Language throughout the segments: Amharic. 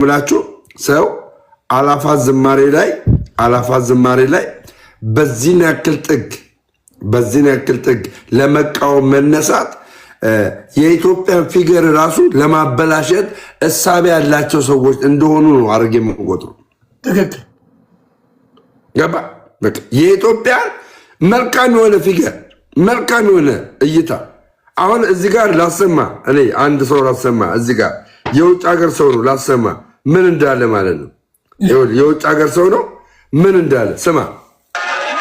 ብላችሁ ሰው አላፋት ዝማሬ ላይ በዚህ ያክል ጥግ ለመቃወም መነሳት የኢትዮጵያን ፊገር ራሱ ለማበላሸት እሳቤ ያላቸው ሰዎች እንደሆኑ ነው አርጌ የምቆጥሩ። ትክክል ገባ። በቃ የኢትዮጵያን መልካም የሆነ ፊገር መልካም የሆነ እይታ አሁን እዚህ ጋር ላሰማ እኔ አንድ ሰው ላሰማ እዚህ ጋር የውጭ ሀገር ሰው ነው ላሰማ ምን እንዳለ ማለት ነው። የውጭ ሀገር ሰው ነው ምን እንዳለ ስማ።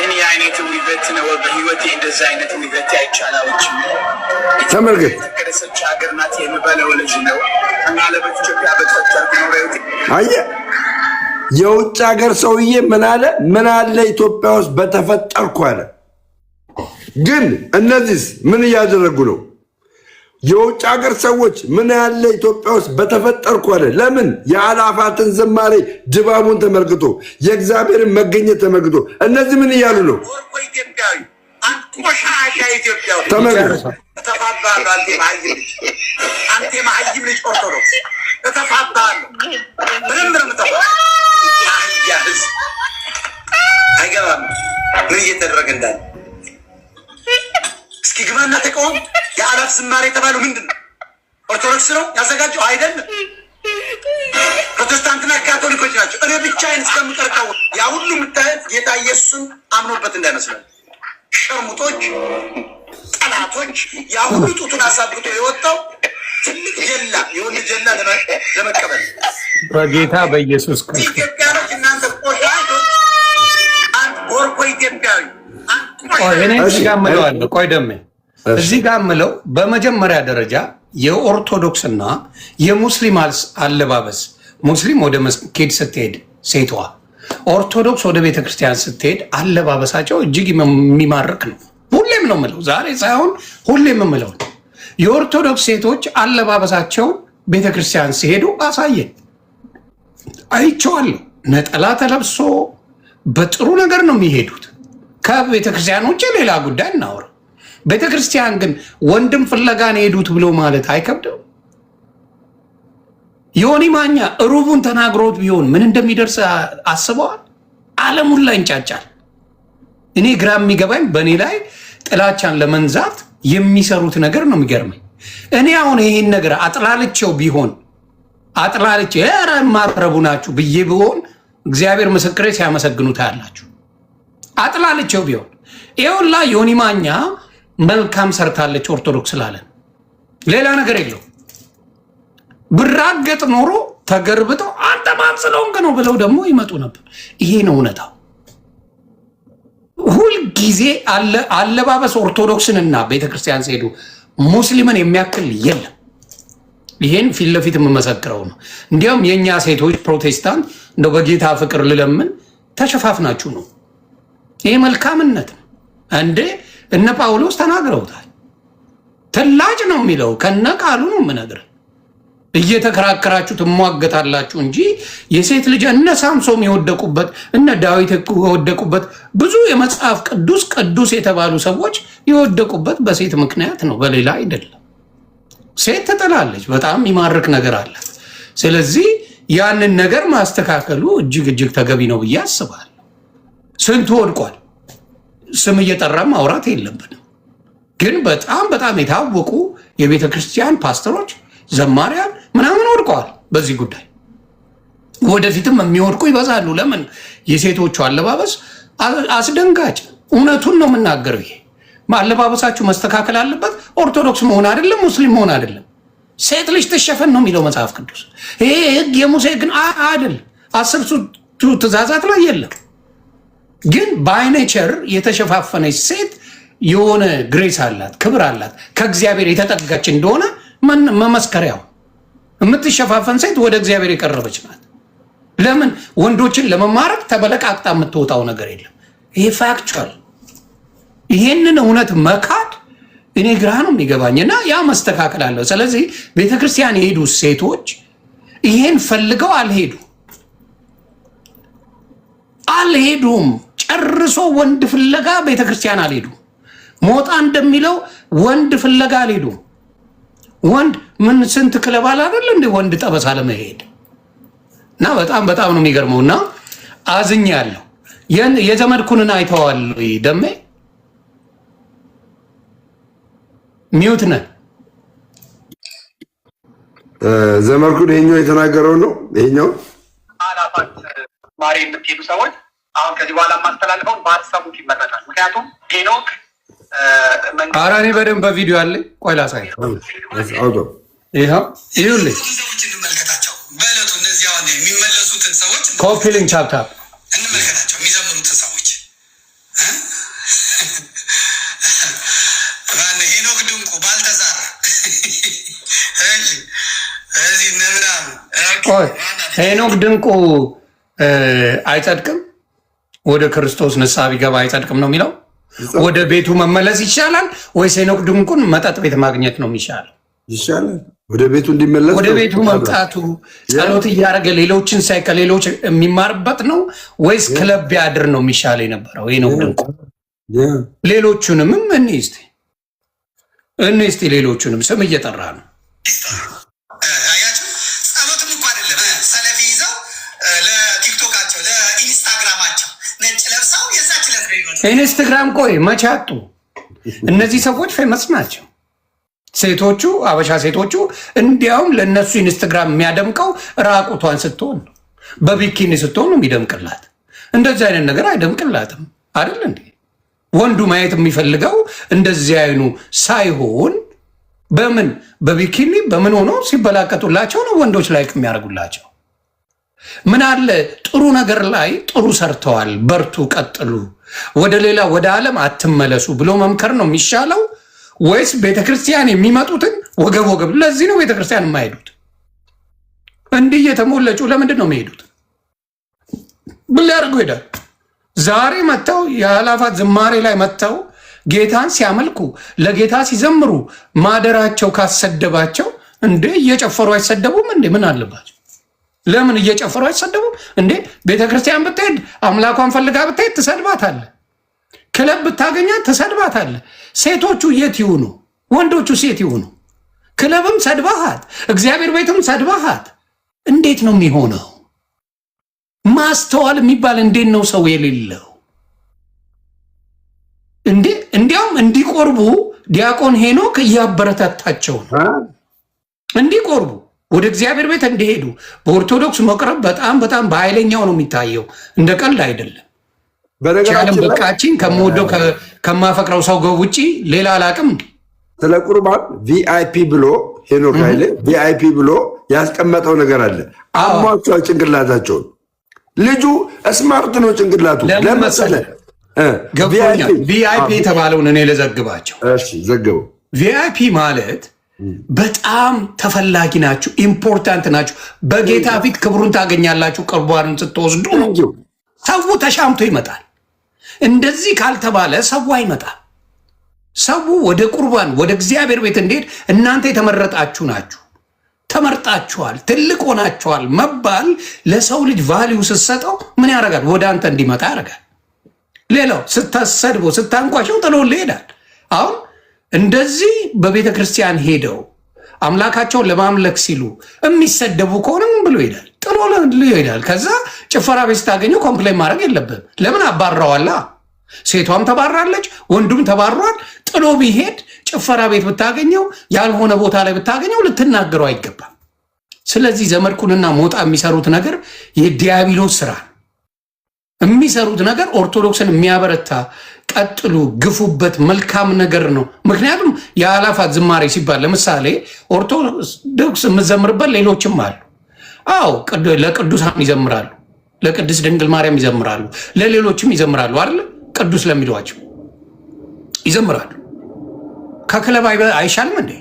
እኔ አይነት ውበት ነው በህይወቴ እንደዛ አይነት ውበት አይቻላዎች ተመልከት። የተከረሰች ሀገር ናት የምበለው ልጅ ነው እና ለበት ኢትዮጵያ በተፈጠርኩ ነው። አየህ የውጭ ሀገር ሰውዬ ምን አለ ኢትዮጵያ ውስጥ በተፈጠርኩ አለ። ግን እነዚህስ ምን እያደረጉ ነው? የውጭ ሀገር ሰዎች ምን ያለ ኢትዮጵያ ውስጥ በተፈጠርኩ አለ። ለምን? የአላፋትን ዝማሬ ድባቡን ተመልክቶ የእግዚአብሔርን መገኘት ተመልክቶ እነዚህ ምን እያሉ ነው? ኢትዮጵያዊ አንቆሻሻ ኢትዮጵያዊ ተመልከት። ተፋባሉ አንተ ማህይም ልጅ ኦርቶዶክስ ተፋባሉ ምንም ተፋ ያ ህዝብ አይገባም ምን እየተደረገ እንዳለ እስኪ ግባና ተቃውሞ። የአላፍ ዝማሬ የተባለው ምንድን ነው? ኦርቶዶክስ ነው ያዘጋጀው አይደለም። ፕሮቴስታንትና ካቶሊኮች ናቸው። እኔ ብቻዬን እስከምቀርቀው ያ ሁሉ የምታየት ጌታ ኢየሱስን አምኖበት እንዳይመስላል። ሸርሙጦች፣ ጠላቶች ያ ሁሉ ጡቱን አሳብቶ የወጣው ትልቅ ጀላ የሆነ ጀላ ለመቀበል በጌታ በኢየሱስ ክርስቶስ ኢትዮጵያኖች እናንተ ቆሻሾች አንድ ጎርኮ ኢትዮጵያዊ ቆይ ደሜ እዚህ ጋር ምለው በመጀመሪያ ደረጃ የኦርቶዶክስና የሙስሊም አለባበስ ሙስሊም ወደ መስጊድ ስትሄድ ሴቷ፣ ኦርቶዶክስ ወደ ቤተክርስቲያን ስትሄድ አለባበሳቸው እጅግ የሚማርክ ነው። ሁሌም ነው ምለው፣ ዛሬ ሳይሆን ሁሌም ምለው የኦርቶዶክስ ሴቶች አለባበሳቸውን ቤተክርስቲያን ሲሄዱ አሳየን አይቼዋለሁ። ነጠላ ተለብሶ በጥሩ ነገር ነው የሚሄዱት። ከቤተክርስቲያን ውጭ ሌላ ጉዳይ እናወራ። ቤተክርስቲያን ግን ወንድም ፍለጋን ሄዱት ብሎ ማለት አይከብድም? ዮኒ ማኛ ሩቡን ተናግሮት ቢሆን ምን እንደሚደርስ አስበዋል? ዓለሙን ላይ እንጫጫል። እኔ ግራ የሚገባኝ በእኔ ላይ ጥላቻን ለመንዛት የሚሰሩት ነገር ነው የሚገርመኝ። እኔ አሁን ይህን ነገር አጥላልቼው ቢሆን ኧረ ማረቡ ናችሁ ብዬ ቢሆን እግዚአብሔር ምስክሬ ሲያመሰግኑት ያላችሁ አጥላልቼው ቢሆን ይኸውላ ዮኒ ማኛ መልካም ሰርታለች ኦርቶዶክስ ስላለን ሌላ ነገር የለው። ብራገጥ ኖሮ ተገርብተው አንተ ማን ስለሆንክ ነው ብለው ደግሞ ይመጡ ነበር። ይሄ ነው እውነታው። ሁልጊዜ አለባበስ ኦርቶዶክስንና ቤተክርስቲያን ሲሄዱ ሙስሊምን የሚያክል የለም። ይሄን ፊት ለፊት የምመሰክረው ነው። እንዲያውም የእኛ ሴቶች ፕሮቴስታንት እንደው በጌታ ፍቅር ልለምን ተሸፋፍናችሁ ነው። ይሄ መልካምነት ነው እንዴ? እነ ጳውሎስ ተናግረውታል። ትላጭ ነው የሚለው ከነ ቃሉ ነው የምነግርህ። እየተከራከራችሁ ትሟገታላችሁ እንጂ የሴት ልጅ እነ ሳምሶም የወደቁበት እነ ዳዊት የወደቁበት ብዙ የመጽሐፍ ቅዱስ የተባሉ ሰዎች የወደቁበት በሴት ምክንያት ነው፣ በሌላ አይደለም። ሴት ትጥላለች፣ በጣም የሚማርክ ነገር አላት። ስለዚህ ያንን ነገር ማስተካከሉ እጅግ ተገቢ ነው ብዬ አስባለሁ። ስንቱ ወድቋል። ስም እየጠራ ማውራት የለብንም፣ ግን በጣም የታወቁ የቤተ ክርስቲያን ፓስተሮች፣ ዘማሪያን ምናምን ወድቀዋል በዚህ ጉዳይ። ወደፊትም የሚወድቁ ይበዛሉ። ለምን? የሴቶቹ አለባበስ አስደንጋጭ። እውነቱን ነው የምናገረው። ይሄ አለባበሳችሁ መስተካከል አለበት። ኦርቶዶክስ መሆን አይደለም፣ ሙስሊም መሆን አይደለም። ሴት ልጅ ትሸፈን ነው የሚለው መጽሐፍ ቅዱስ። ይሄ ህግ የሙሴ ግን አይደለም፣ 10ቱ ትእዛዛት ላይ የለም። ግን ባይኔቸር የተሸፋፈነች ሴት የሆነ ግሬስ አላት፣ ክብር አላት፣ ከእግዚአብሔር የተጠጋች እንደሆነ መመስከሪያው። የምትሸፋፈን ሴት ወደ እግዚአብሔር የቀረበች ናት። ለምን? ወንዶችን ለመማረክ ተበለቃቅጣ የምትወጣው ነገር የለም። ይሄ ፋክቹዋል። ይሄንን እውነት መካድ እኔ ግራ ነው የሚገባኝና ያ መስተካከል አለው። ስለዚህ ቤተክርስቲያን የሄዱ ሴቶች ይሄን ፈልገው አልሄዱም። ጨርሶ ወንድ ፍለጋ ቤተክርስቲያን አልሄዱም። ሞጣ እንደሚለው ወንድ ፍለጋ አልሄዱም። ወንድ ምን ስንት ክለብ አለ አይደል እንዴ? ወንድ ጠበሳ ለመሄድ እና በጣም ነው የሚገርመው። እና አዝኛለሁ። የዘመድኩንን አይተዋል ደሜ ሚውት ነህ ዘመድኩን ይሄኛው የተናገረው ነው። ይሄኛው አላፋት ማሪ የምትሄዱ ሰዎች አሁን ከዚህ በኋላ ማስተላልፈውን በሀሳቡት ይመረጣል። ምክንያቱም ሄኖክ አራኔ በደንብ በቪዲዮ አለ። ቆይ ላሳይ። ይኸውልህ ሰዎች እንመልከታቸው። በዕለቱ እነዚህ አሁን የሚመለሱትን ሰዎች ኮፒሊንግ ቻፕታፕ እንመልከታቸው። የሚዘምሩትን ሰዎች ሄኖክ ድንቁ ባልተዛር ሄኖክ ድንቁ አይጸድቅም፣ ወደ ክርስቶስ ንስሐ ቢገባ አይጸድቅም ነው የሚለው። ወደ ቤቱ መመለስ ይሻላል ወይስ ሄኖክ ድንቁን መጠጥ ቤት ማግኘት ነው የሚሻለው? ይሻላል ወደ ቤቱ እንዲመለስ፣ ወደ ቤቱ መምጣቱ ጸሎት እያደረገ ሌሎችን ሳይ ከሌሎች የሚማርበት ነው ወይስ ክለብ ቢያድር ነው የሚሻለው የነበረው ሄኖክ ድንቁ? ሌሎቹንም እስቲ ሌሎቹንም ስም እየጠራ ነው። ጸሎትም እኮ አይደለም ሰለፊ ይዘው ለቲክቶካቸው ለኢንስታግራማቸው ነጭ ለብሰው የዛች ኢንስታግራም ቆይ መቼ አጡ? እነዚህ ሰዎች ፌመስ ናቸው። ሴቶቹ አበሻ ሴቶቹ እንዲያውም ለእነሱ ኢንስታግራም የሚያደምቀው ራቁቷን ስትሆን ነው፣ በቢኪኒ ስትሆን ነው የሚደምቅላት። እንደዚህ አይነት ነገር አይደምቅላትም አይደል እንዴ? ወንዱ ማየት የሚፈልገው እንደዚህ አይኑ ሳይሆን በምን በቢኪኒ በምን ሆኖ ሲበላቀጡላቸው ነው ወንዶች ላይ የሚያደርጉላቸው። ምን አለ ጥሩ ነገር ላይ ጥሩ ሰርተዋል፣ በርቱ፣ ቀጥሉ፣ ወደ ሌላ ወደ ዓለም አትመለሱ ብሎ መምከር ነው የሚሻለው ወይስ ቤተክርስቲያን የሚመጡትን ወገብ ወገብ? ለዚህ ነው ቤተክርስቲያን የማይሄዱት። እንዲህ እየተሞለጩ ለምንድን ነው የሚሄዱት? ብል ያደርጉ ሄዳል። ዛሬ መጥተው የአላፋት ዝማሬ ላይ መጥተው ጌታን ሲያመልኩ ለጌታ ሲዘምሩ ማደራቸው ካሰደባቸው እንዴ እየጨፈሩ አይሰደቡም እንዴ? ምን አለባቸው? ለምን እየጨፈሩ አይሰደቡም እንዴ? ቤተክርስቲያን ብትሄድ አምላኳን ፈልጋ ብትሄድ ትሰድባታለህ። ክለብ ብታገኛት ትሰድባታለህ። ሴቶቹ የት ይሁኑ? ወንዶቹ ሴት ይሁኑ? ክለብም ሰድባሃት፣ እግዚአብሔር ቤትም ሰድባሃት። እንዴት ነው የሚሆነው? ማስተዋል የሚባል እንዴት ነው ሰው የሌለው እንዴ? እንዲያውም እንዲቆርቡ ዲያቆን ሄኖክ እያበረታታቸው ነው። እንዲቆርቡ ወደ እግዚአብሔር ቤት እንዲሄዱ። በኦርቶዶክስ መቅረብ በጣም በኃይለኛው ነው የሚታየው፣ እንደ ቀልድ አይደለም። ቻለም በቃችን ከምወደው ከማፈቅረው ሰው ውጪ ሌላ አላቅም። ስለ ቁርባን ቪአይፒ ብሎ ሄኖክ ኃይሌ ቪአይፒ ብሎ ያስቀመጠው ነገር አለ። አሟቸዋል ጭንቅላታቸውን። ልጁ ስማርት ነው ጭንቅላቱ። ለመሰለ ቪአይፒ የተባለውን እኔ ለዘግባቸው። ዘግበው። ቪአይፒ ማለት በጣም ተፈላጊ ናችሁ፣ ኢምፖርታንት ናችሁ። በጌታ ፊት ክብሩን ታገኛላችሁ። ቁርባንን ስትወስዱ ሰው ተሻምቶ ይመጣል። እንደዚህ ካልተባለ ሰው አይመጣም። ሰው ወደ ቁርባን ወደ እግዚአብሔር ቤት እንዴት እናንተ የተመረጣችሁ ናችሁ፣ ተመርጣችኋል፣ ትልቅ ሆናችኋል መባል ለሰው ልጅ ቫሊዩ ስትሰጠው ምን ያደርጋል? ወደ አንተ እንዲመጣ ያደርጋል። ሌላው ስታሰድቦ ስታንቋሸው ጥሎልህ ይሄዳል። አሁን እንደዚህ በቤተ ክርስቲያን ሄደው አምላካቸውን ለማምለክ ሲሉ የሚሰደቡ ከሆነ ምን ብሎ ይሄዳል? ጥሎ ይሄዳል። ከዛ ጭፈራ ቤት ስታገኘው ኮምፕሌን ማድረግ የለብህም። ለምን አባረዋላ? ሴቷም ተባራለች፣ ወንዱም ተባሯል። ጥሎ ቢሄድ ጭፈራ ቤት ብታገኘው፣ ያልሆነ ቦታ ላይ ብታገኘው ልትናገረው አይገባም። ስለዚህ ዘመድኩንና ሞጣ የሚሰሩት ነገር የዲያብሎስ ስራ የሚሰሩት ነገር ኦርቶዶክስን የሚያበረታ ቀጥሉ፣ ግፉበት፣ መልካም ነገር ነው። ምክንያቱም የአላፋት ዝማሬ ሲባል ለምሳሌ ኦርቶዶክስ የምዘምርበት ሌሎችም አሉ። አዎ ለቅዱሳን ይዘምራሉ፣ ለቅድስት ድንግል ማርያም ይዘምራሉ፣ ለሌሎችም ይዘምራሉ አይደል? ቅዱስ ለሚሏቸው ይዘምራሉ። ከክለብ አይሻልም እንዴ?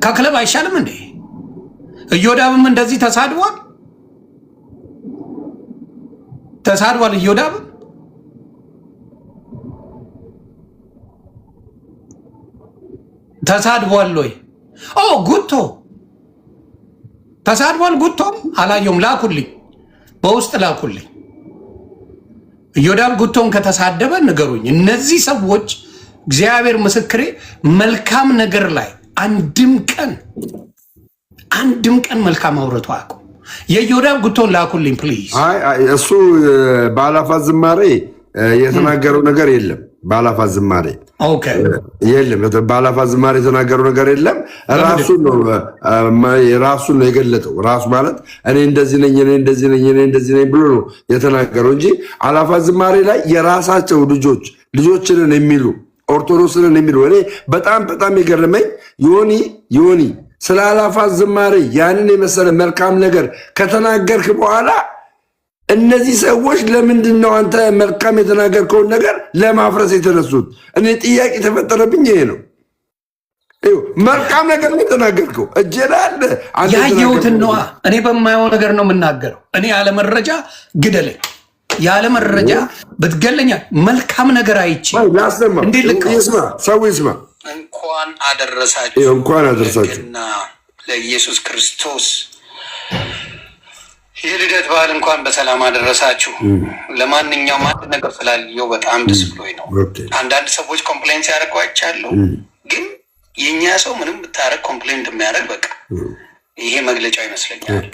ከክለብ አይሻልም እንዴ? ኢዮዳብም እንደዚህ ተሳድቧል። ኢዮዳብ ተሳድቧል ወይ? ጉቶ ተሳድቧል። ጉቶም አላየውም። ላኩልኝ፣ በውስጥ ላኩልኝ። ኢዮዳብ ጉቶን ከተሳደበ ንገሩኝ። እነዚህ ሰዎች እግዚአብሔር ምስክሬ መልካም ነገር ላይ አንድም ቀን መልካም አውርቶ አያውቁም። የዮዳብ ጉቶን ላኩልኝ ፕሊዝ። አይ እሱ ባላፋት ዝማሬ የተናገረው ነገር የለም። ባላፋት ዝማሬ የለም። ባላፋት ዝማሬ የተናገረው ነገር የለም። ራሱን ነው የገለጠው። ራሱ ማለት እኔ እንደዚህ ነኝ፣ እኔ እንደዚህ ነኝ፣ እኔ እንደዚህ ነኝ ብሎ ነው የተናገረው እንጂ አላፋት ዝማሬ ላይ የራሳቸው ልጆችንን የሚሉ ኦርቶዶክስንን የሚሉ እኔ በጣም የገረመኝ ዮኒ ስለ አላፋት ዝማሬ ያንን የመሰለ መልካም ነገር ከተናገርክ በኋላ እነዚህ ሰዎች ለምንድን ነው አንተ መልካም የተናገርከውን ነገር ለማፍረስ የተነሱት? እኔ ጥያቄ ተፈጠረብኝ። ይሄ ነው መልካም ነገር ነው የተናገርከው። እጀላል ያየሁትን ነዋ። እኔ በማየው ነገር ነው የምናገረው። እኔ ያለ መረጃ ግደለኝ፣ ያለ መረጃ ብትገለኛ መልካም ነገር አይቼ እንዴት ልክ ሰው ይስማ። እንኳን አደረሳችሁ ለኢየሱስ ክርስቶስ የልደት በዓል እንኳን በሰላም አደረሳችሁ። ለማንኛውም አንድ ነገር ስላየው በጣም ደስ ብሎኝ ነው። አንዳንድ ሰዎች ኮምፕሌንት ሲያደርጉ አይቻለሁ፣ ግን የእኛ ሰው ምንም ብታረግ ኮምፕሌንት የሚያደርግ በቃ ይሄ መግለጫው ይመስለኛል።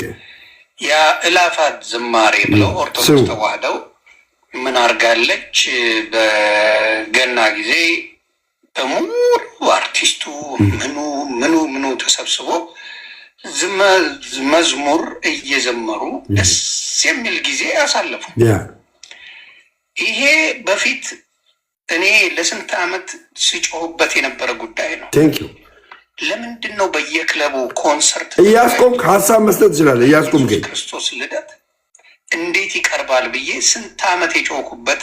ያ እላፋት ዝማሬ ብለው ኦርቶዶክስ ተዋህደው ምን አርጋለች? በገና ጊዜ በሙሉ አርቲስቱ ምኑ ተሰብስቦ መዝሙር እየዘመሩ ደስ የሚል ጊዜ ያሳለፉ። ይሄ በፊት እኔ ለስንት ዓመት ሲጮሁበት የነበረ ጉዳይ ነው። ለምንድን ነው በየክለቡ ኮንሰርት እያስቆምክ ሀሳብ መስጠት ትችላለህ? እያስቆም ክርስቶስ ልደት እንዴት ይቀርባል ብዬ ስንት ዓመት የጮኩበት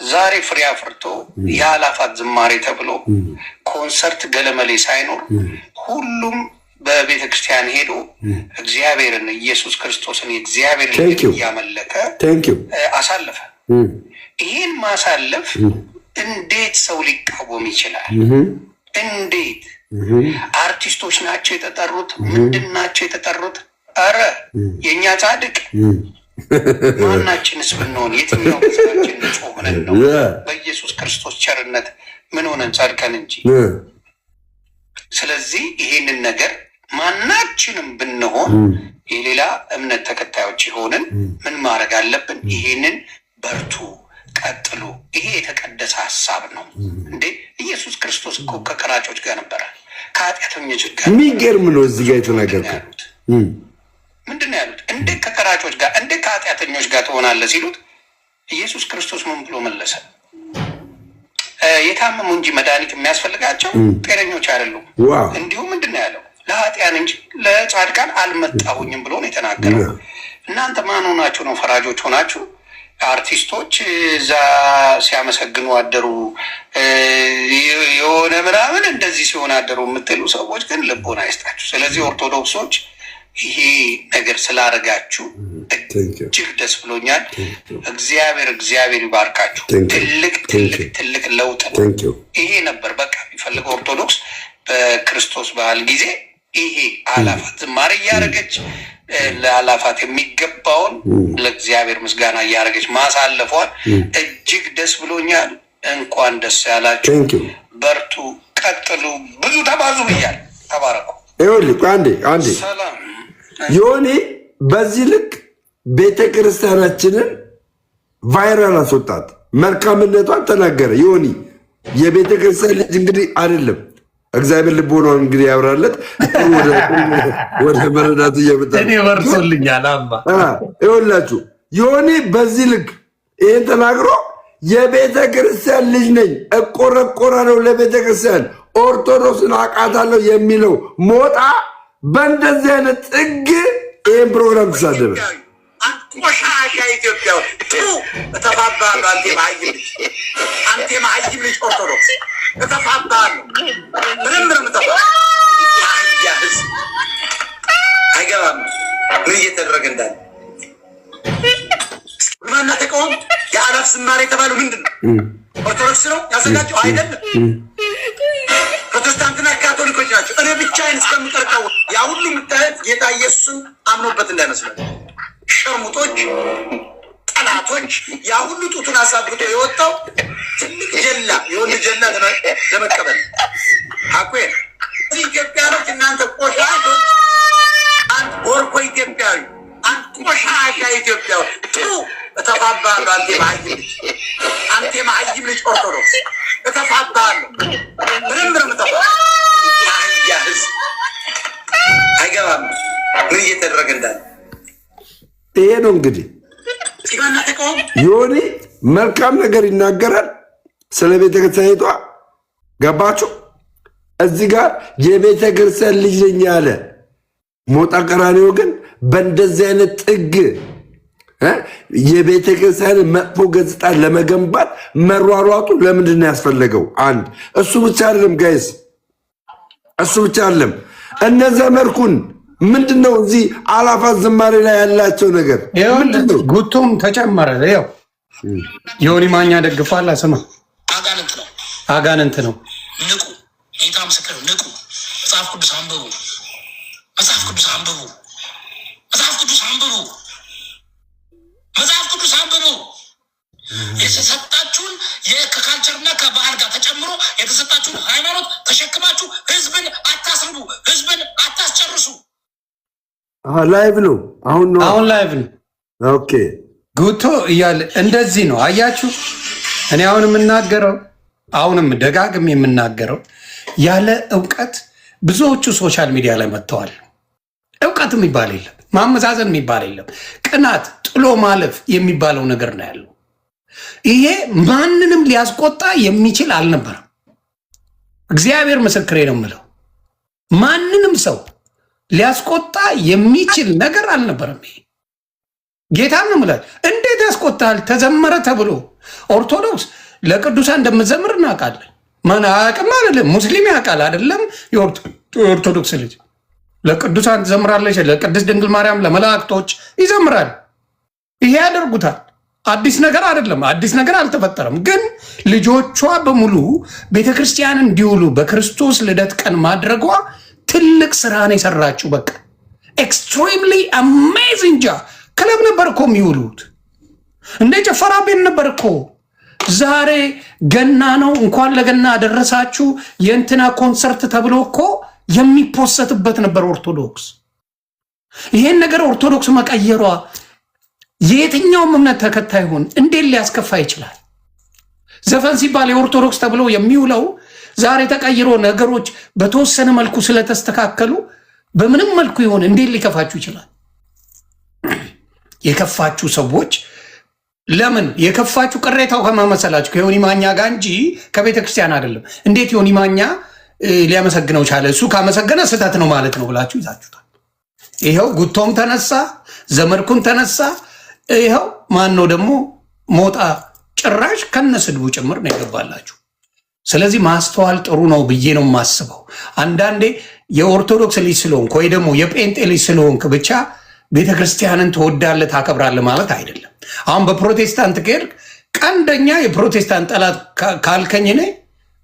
ዛሬ ፍሬ አፍርቶ የአላፋት ዝማሬ ተብሎ ኮንሰርት ገለመሌ ሳይኖር ሁሉም በቤተ ክርስቲያን ሄዶ እግዚአብሔርን ኢየሱስ ክርስቶስን የእግዚአብሔር ልጅ እያመለከ አሳለፈ። ይህን ማሳለፍ እንዴት ሰው ሊቃወም ይችላል? እንዴት? አርቲስቶች ናቸው የተጠሩት? ምንድን ናቸው የተጠሩት? አረ የእኛ ጻድቅ ማናችንስ ብንሆን የትኛው መስራችን ንጹህ ሆነን ነው? በኢየሱስ ክርስቶስ ቸርነት ምን ሆነን ጸድቀን እንጂ። ስለዚህ ይሄንን ነገር ማናችንም ብንሆን የሌላ እምነት ተከታዮች የሆንን ምን ማድረግ አለብን? ይሄንን በርቱ፣ ቀጥሉ። ይሄ የተቀደሰ ሀሳብ ነው እንዴ! ኢየሱስ ክርስቶስ እኮ ከቀራጮች ጋር ነበረ፣ ከኃጢአተኞች ጋር። የሚገርም ነው። እዚህ ጋር የተናገርኩት ምንድን ነው ያሉት? እንዴት ከቀራጮች ጋር እንዴት ከኃጢአተኞች ጋር ትሆናለህ ሲሉት ኢየሱስ ክርስቶስ ምን ብሎ መለሰ? የታመሙ እንጂ መድኃኒት የሚያስፈልጋቸው ጤነኞች አይደሉም። እንዲሁም ምንድን ነው ያለው? ለኃጢያን እንጂ ለጻድቃን አልመጣሁኝም ብሎ ነው የተናገረው። እናንተ ማን ሆናችሁ ነው ፈራጆች ሆናችሁ አርቲስቶች እዛ ሲያመሰግኑ አደሩ የሆነ ምናምን እንደዚህ ሲሆን አደሩ የምትሉ ሰዎች ግን ልቦና አይስጣችሁ። ስለዚህ ኦርቶዶክሶች ይሄ ነገር ስላደረጋችሁ እጅግ ደስ ብሎኛል። እግዚአብሔር ይባርካችሁ። ትልቅ ለውጥ ነው። ይሄ ነበር በቃ የሚፈልገው ኦርቶዶክስ በክርስቶስ በዓል ጊዜ ይሄ አላፋት ዝማሬ እያደረገች ለአላፋት የሚገባውን ለእግዚአብሔር ምስጋና እያደረገች ማሳለፏል እጅግ ደስ ብሎኛል። እንኳን ደስ ያላችሁ። በርቱ፣ ቀጥሉ፣ ብዙ ተባዙ ብያል። ተባረኩ። ይኸውልህ አንዴ ሰላም ዮኒ በዚህ ልክ ቤተ ክርስቲያናችንን ቫይራል አስወጣት፣ መልካምነቷን ተናገረ። ዮኒ የቤተ ክርስቲያን ልጅ እንግዲህ አይደለም፣ እግዚአብሔር ልቦናውን እንግዲህ ያብራለት። ወደ መረዳቱ እየመጣ እኔ ወርሶልኛል። ይኸውላችሁ ዮኒ በዚህ ልክ ይህን ተናግሮ የቤተ ክርስቲያን ልጅ ነኝ፣ እቆረቆራለሁ ለቤተ ክርስቲያን፣ ኦርቶዶክስን አውቃታለሁ የሚለው ሞጣ በእንደዚህ አይነት ጥግ ይህን ፕሮግራም ተሳደበ። ቆሻሻ ኢትዮጵያ እተፋባለሁ። አንተ መሀይም ልጅ ኦርቶዶክስ እተፋባለሁ። ምንም የአህያ ህዝብ አይገባም ምን እየተደረገ እንዳለ። ማና ተቃውሞ የአላፍ ዝማሬ የተባለው ምንድን ነው? ኦርቶዶክስ ነው ያዘጋጀው አይደለም። ፕሮቴስታንትና ካቶሊኮች ናቸው። እኔ ብቻዬን እስከምቀርቀው ያ ሁሉ የምታየት ጌታ ኢየሱስን አምኖበት እንዳይመስላል። ሸርሙጦች፣ ጠላቶች ያ ሁሉ ጡቱን አሳብቶ የወጣው ትልቅ ጀላ የወንድ ጀላ ለመቀበል ሀቁ ኢትዮጵያኖች እናንተ ቆሻሾች አንድ ቦርኮ ኢትዮጵያዊ አንተ ቆሻሻ ኢትዮጵያዊ እተፋባለሁ። አንተ የማህይም ልጅ ኦርቶዶክስ እተፋባለሁ። ምንም ያ ህዝብ አይገባም ምን እየተደረገ እንዳለ። ይሄ ነው እንግዲህ ዮኒ መልካም ነገር ይናገራል ስለ ቤተክርስቲያኒቷ። ገባችሁ? እዚህ ጋር የቤተክርስቲያን ልጅ ነኝ ያለ ሞጣ ቀራኒዮ ግን በእንደዚህ አይነት ጥግ የቤተክርስቲያን መጥፎ ገጽታ ለመገንባት መሯሯጡ ለምንድን ነው ያስፈለገው? አንድ እሱ ብቻ አይደለም ጋይስ፣ እሱ ብቻ አይደለም። እነዚያ መርኩን ምንድነው እዚህ አላፋት ዝማሬ ላይ ያላቸው ነገር ምንድነው? ጉቱም ተጨመረ። ያው ዮኒ ማኛ ደግፋላ ስማ አጋንንት ነው። ንቁ፣ ጌታ ምስክር ንቁ። መጽሐፍ ቅዱስ አንብቡ፣ መጽሐፍ ቅዱስ አንብቡ፣ መጽሐፍ ቅዱስ አንብቡ፣ መጽሐፍ ቅዱስ አንብቡ። የተሰጣችሁን ከካልቸርና ከባህል ጋር ተጨምሮ የተሰጣችሁን ሃይማኖት ተሸክማችሁ ህዝብን አታስርቡ፣ ህዝብን አታስጨርሱ። ላይቭ ነው አሁን ነው ላይቭ ነው። ኦኬ ጉቶ እያለ እንደዚህ ነው። አያችሁ እኔ አሁንም ደጋግም የምናገረው ያለ እውቀት ብዙዎቹ ሶሻል ሚዲያ ላይ መጥተዋል። እውቀት የሚባል የለም፣ ማመዛዘን የሚባል የለም። ቅናት፣ ጥሎ ማለፍ የሚባለው ነገር ነው ያለው። ይሄ ማንንም ሊያስቆጣ የሚችል አልነበረም። እግዚአብሔር ምስክሬ ነው የምለው ማንንም ሰው ሊያስቆጣ የሚችል ነገር አልነበረም። ይሄ ጌታ ነው የምለው። እንዴት ያስቆጣል? ተዘመረ ተብሎ ኦርቶዶክስ ለቅዱሳን እንደምትዘምር እናውቃለን። ማን አያውቅም? አይደለም ሙስሊም ያውቃል አይደለም? የኦርቶዶክስ ልጅ ለቅዱሳን ትዘምራለች፣ ለቅድስት ድንግል ማርያም፣ ለመላእክቶች ይዘምራል። ይሄ ያደርጉታል። አዲስ ነገር አይደለም፣ አዲስ ነገር አልተፈጠረም። ግን ልጆቿ በሙሉ ቤተክርስቲያን እንዲውሉ በክርስቶስ ልደት ቀን ማድረጓ ትልቅ ስራ ነው የሰራችው። በቃ ኤክስትሪምሊ አሜዚንግ ጃ። ክለብ ነበር እኮ የሚውሉት፣ እንደ ጭፈራ ቤት ነበር እኮ። ዛሬ ገና ነው፣ እንኳን ለገና አደረሳችሁ የእንትና ኮንሰርት ተብሎ እኮ የሚፖሰትበት ነበር ኦርቶዶክስ። ይሄን ነገር ኦርቶዶክስ መቀየሯ የየትኛውም እምነት ተከታይ ሆን እንዴት ሊያስከፋ ይችላል? ዘፈን ሲባል የኦርቶዶክስ ተብሎ የሚውለው ዛሬ ተቀይሮ ነገሮች በተወሰነ መልኩ ስለተስተካከሉ በምንም መልኩ ይሆን እንዴት ሊከፋችሁ ይችላል? የከፋችሁ ሰዎች ለምን የከፋችሁ? ቅሬታው ከማመሰላችሁ ከዮኒ ማኛ ጋር እንጂ ከቤተ ክርስቲያን አይደለም። እንዴት ዮኒ ማኛ ሊያመሰግነው ቻለ? እሱ ካመሰገነ ስህተት ነው ማለት ነው ብላችሁ ይዛችሁታል። ይኸው ጉቶም ተነሳ፣ ዘመድኩን ተነሳ። ይኸው ማን ነው ደግሞ ሞጣ ጭራሽ ከነስድቡ ጭምር ነው የገባላችሁ። ስለዚህ ማስተዋል ጥሩ ነው ብዬ ነው የማስበው። አንዳንዴ የኦርቶዶክስ ልጅ ስለሆንክ ወይ ደግሞ የጴንጤ ልጅ ስለሆንክ ብቻ ቤተክርስቲያንን ትወዳለህ ታከብራለህ ማለት አይደለም። አሁን በፕሮቴስታንት ከሄድክ ቀንደኛ የፕሮቴስታንት ጠላት ካልከኝ እኔ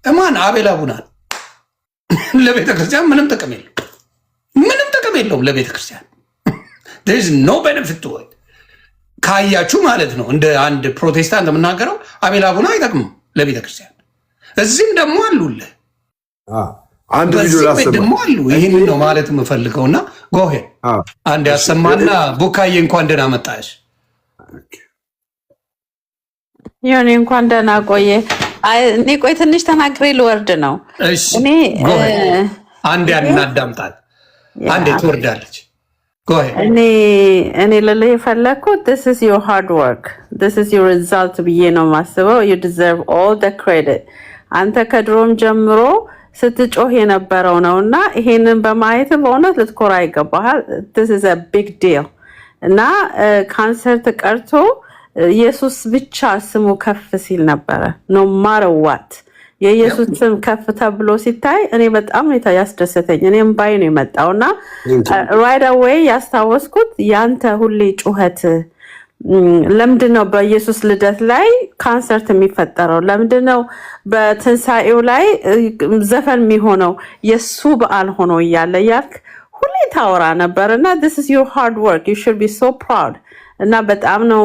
እማን አቤል አቡና ለቤተክርስቲያን ምንም ጥቅም የለውም፣ ምንም ጥቅም የለውም ለቤተክርስቲያን። there is no benefit to it ካያችሁ ማለት ነው። እንደ አንድ ፕሮቴስታንት የምናገረው አቤል አቡና አይጠቅምም ለቤተክርስቲያን። እዚህም ደግሞ አሉልህ አንድ ቪዲዮ ደግሞ አሉ። ይህን ነው ማለት የምፈልገውና ጎሄ አንድ ያሰማና ቡካዬ እንኳን ደህና መጣሽ። ዮኒ እንኳን ደህና ቆየ። እኔ ቆይ ትንሽ ተናግሬ ልወርድ ነው። እኔ አንድ ያናዳምጣል፣ አንዴ ትወርዳለች። እኔ ልልህ የፈለግኩት this is your hard work, this is your result ብዬ ነው የማስበው። you deserve all the credit. አንተ ከድሮም ጀምሮ ስትጮህ የነበረው ነው እና ይሄንን በማየት በእውነት ልትኮራ ይገባሃል። this is a big deal እና ካንሰርት ቀርቶ ኢየሱስ ብቻ ስሙ ከፍ ሲል ነበረ። no matter what የኢየሱስ ስም ከፍ ተብሎ ሲታይ እኔ በጣም ነው ያስደሰተኝ። እኔም ባይ ነው የመጣውና right away ያስታወስኩት ያንተ ሁሌ ጩኸት ለምንድነው በኢየሱስ ልደት ላይ ካንሰርት የሚፈጠረው? ለምንድነው በትንሳኤው ላይ ዘፈን የሚሆነው? የሱ በዓል ሆኖ እያለ ያልክ ሁሌ ታወራ ነበርና this is your hard work, you should be so proud እና በጣም ነው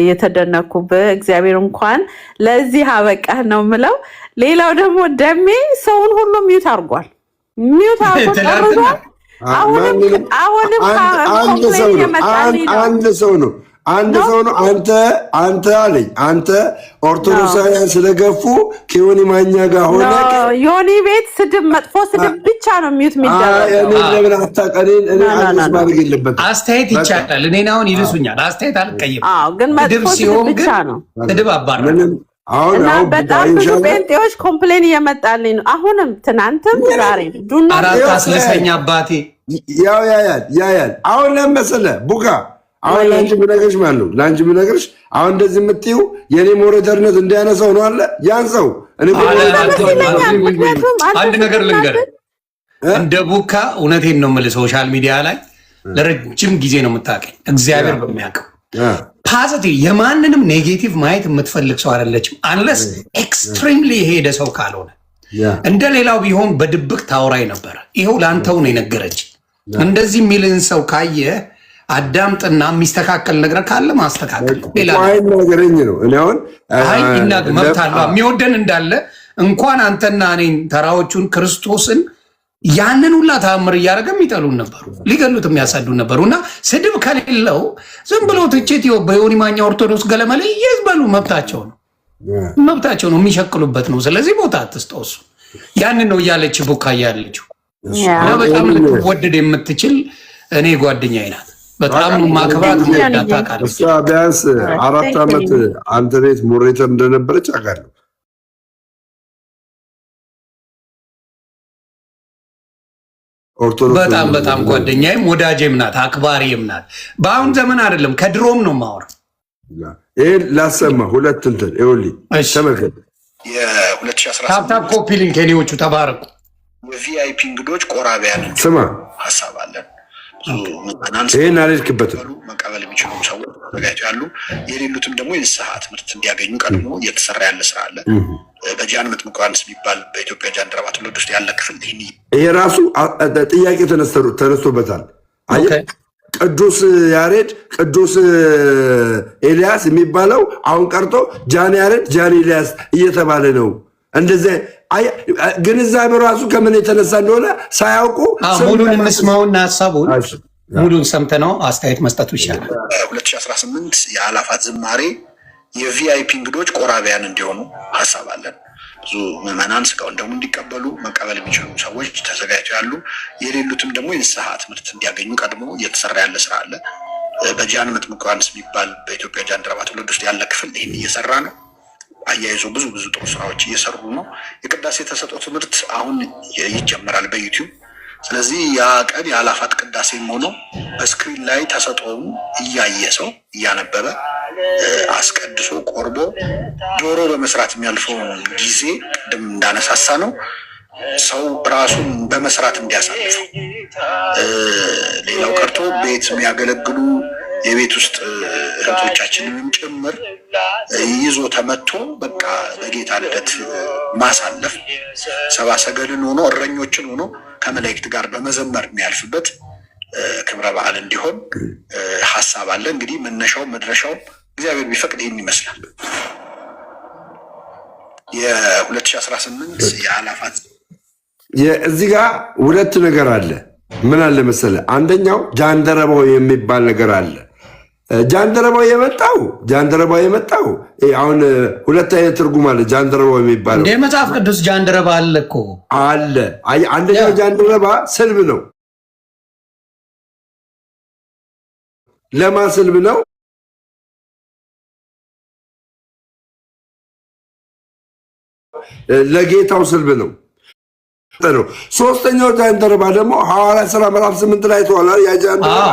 የተደነኩብህ። እግዚአብሔር እንኳን ለዚህ አበቃህ ነው የምለው። ሌላው ደግሞ ደሜ ሰውን ሁሉ ሚውት አድርጓል። አሁንም አንድ ሰው ነው አንተ አለኝ። አንተ ኦርቶዶክሳውያን ስለገፉ ከዮኒ ማኛ ጋር ሆነ ዮኒ ቤት ስድብ፣ መጥፎ ስድብ ብቻ ነው የሚዩት አስተያየት ይቻላል። እኔን አሁን ይልሱኛል። አስተያየት አልቀይም፣ ግን መጥፎ ስድብ ብቻ ነው። ስድብ አባራ እና በጣም ብዙ ጴንጤዎች ኮምፕሌን እየመጣልኝ ነው። አሁንም ትናንትም ዛሬ ዱና አራት አስለሰኛ አባቴ ያው ያያል። አሁን ለመሰለ ቡካ አሁን ላንቺ ብነግርሽ ማለት ነው ላንቺ ብነግርሽ አሁን እንደዚህ የምትይው የኔ ሞሬተርነት እንዲያነሳው ነው አለ ያን ሰው አንድ ነገር ልንገር፣ እንደ ቡካ እውነቴን ነው የምልህ ሶሻል ሚዲያ ላይ ለረጅም ጊዜ ነው የምታውቀኝ እግዚአብሔር በሚያውቀው ፖዚቲቭ የማንንም ኔጌቲቭ ማየት የምትፈልግ ሰው አይደለችም። አንለስ ኤክስትሪምሊ የሄደ ሰው ካልሆነ እንደ ሌላው ቢሆን በድብቅ ታውራይ ነበረ። ይኸው ለአንተው ነው የነገረች። እንደዚህ የሚልን ሰው ካየ አዳምጥና የሚስተካከል ነገር ካለ ማስተካከል ሌላ ነገረኝ ነው። እኔ አሁን መብት አለው የሚወደን እንዳለ እንኳን አንተና እኔን ተራዎቹን ክርስቶስን ያንን ሁላ ተአምር እያደረገ የሚጠሉን ነበሩ፣ ሊገሉት የሚያሳዱን ነበሩ። እና ስድብ ከሌለው ዝም ብሎ ትችት በዮኒ ማኛ ኦርቶዶክስ ገለመለ ይዝበሉ፣ መብታቸው ነው የሚሸቅሉበት ነው። ስለዚህ ቦታ አትስጠው። እሱ ያንን ነው እያለች ቡካ እያለችው በጣም ልትወደድ የምትችል እኔ ጓደኛዬ ናት። በጣም ማክብራት ታውቃለች። እሷ ቢያንስ 4 ዓመት አንተ ቤት ሞሬተር እንደነበረች አውቃለሁ። በጣም ጓደኛዬም ወዳጄም ናት፣ አክባሪም ናት። በአሁን ዘመን አይደለም ከድሮም ነው የማወራው። ይሄን ላሰማ ሁለት እንትን ይኸውልህ ተመልከት። ታፕታፕ ኮፒ ሊንክ ኔዎቹ ተባረኩ። የቪአይፒ እንግዶች ቆራቢያን ስማ ሀሳብ አለን። ይህን አልሄድክበትም። መቀበል የሚችሉ ሰዎች ተዘጋጅተው ያሉ፣ የሌሉትም ደግሞ የንስሐ ትምህርት እንዲያገኙ ቀድሞ እየተሰራ ያለ ስራ አለ። በጃን መጥምቀ ዮሐንስ የሚባል በኢትዮጵያ ጃንደረባ ትውልድ ውስጥ ያለ ክፍል ይሄ ራሱ ጥያቄ ተነስቶበታል። ቅዱስ ያሬድ ቅዱስ ኤልያስ የሚባለው አሁን ቀርቶ ጃን ያሬድ ጃን ኤልያስ እየተባለ ነው። እንደዚህ ግንዛቤ ራሱ ከምን የተነሳ እንደሆነ ሳያውቁ ሙሉን እንስማውና ሀሳቡን ሙሉን ሰምተነው አስተያየት መስጠቱ ይሻላል። 2018 የአላፋት ዝማሬ የቪአይፒ እንግዶች ቆራቢያን እንዲሆኑ ሀሳብ አለን። ብዙ ምዕመናን ስጋውን ደግሞ እንዲቀበሉ መቀበል የሚችሉ ሰዎች ተዘጋጅተው ያሉ፣ የሌሉትም ደግሞ የንስሐ ትምህርት እንዲያገኙ ቀድሞ እየተሰራ ያለ ስራ አለ። በጃን መጥምቀ ዮሐንስ የሚባል በኢትዮጵያ ጃንደረባ ትውልድ ውስጥ ያለ ክፍል ይህን እየሰራ ነው። አያይዞ ብዙ ጥሩ ስራዎች እየሰሩ ነው። የቅዳሴ ተሰጥኦ ትምህርት አሁን ይጀምራል በዩቲዩብ። ስለዚህ ያ ቀን የአላፋት ቅዳሴም ሆኖ በስክሪን ላይ ተሰጥኦውን እያየ ሰው እያነበበ አስቀድሶ ቆርቦ ዶሮ በመስራት የሚያልፈውን ጊዜ ቅድም እንዳነሳሳ ነው ሰው ራሱን በመስራት እንዲያሳልፈው፣ ሌላው ቀርቶ ቤት የሚያገለግሉ የቤት ውስጥ እህቶቻችንንም ጭምር ይዞ ተመቶ በቃ በጌታ ልደት ማሳለፍ ሰባ ሰገልን ሆኖ እረኞችን ሆኖ ከመላእክት ጋር በመዘመር የሚያልፍበት ክብረ በዓል እንዲሆን ሀሳብ አለ። እንግዲህ መነሻውም መድረሻውም እግዚአብሔር ቢፈቅድ ይህን ይመስላል። የ2018 የአላፋት እዚህ ጋር ሁለት ነገር አለ። ምን አለ መሰለ? አንደኛው ጃንደረባው የሚባል ነገር አለ። ጃንደረባው የመጣው አሁን ሁለት አይነት ትርጉም አለ። ጃንደረባው የሚባለው እንደ መጽሐፍ ቅዱስ ጃንደረባ አለ እኮ አለ። አንደኛው ጃንደረባ ስልብ ነው። ለማን ስልብ ነው? ለጌታው ስልብ ነው። ሶስተኛው ጃንደረባ ደግሞ ሐዋርያት ሥራ ምዕራፍ 8 ላይ ተዋላል። ያ ጃንደረባ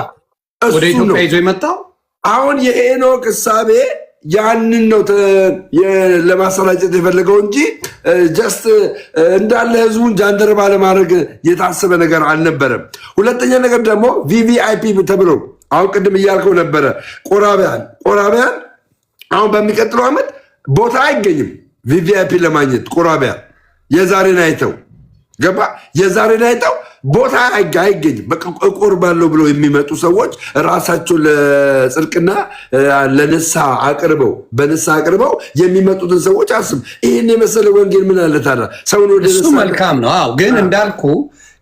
ወደ ኢትዮጵያ ይዞ የመጣው አሁን የሄኖክ እሳቤ ያንን ነው ለማሰራጨት የፈለገው እንጂ ጀስት እንዳለ ህዝቡን ጃንደረባ ለማድረግ የታሰበ ነገር አልነበረም። ሁለተኛ ነገር ደግሞ ቪቪአይፒ ተብሎ አሁን ቅድም እያልከው ነበረ። ቆራቢያን አሁን በሚቀጥለው ዓመት ቦታ አይገኝም። ቪቪአይፒ ለማግኘት ቆራቢያን የዛሬን አይተው ገባ የዛሬን አይተው ቦታ አይገኝም። በቃ እቆርባለሁ ብለው የሚመጡ ሰዎች ራሳቸው ለጽድቅና ለንስሐ አቅርበው የሚመጡትን ሰዎች አስብ። ይህን የመሰለ ወንጌል ምን አለ ታዲያ? ሰውን ወደ እሱ መልካም ነው። አዎ፣ ግን እንዳልኩ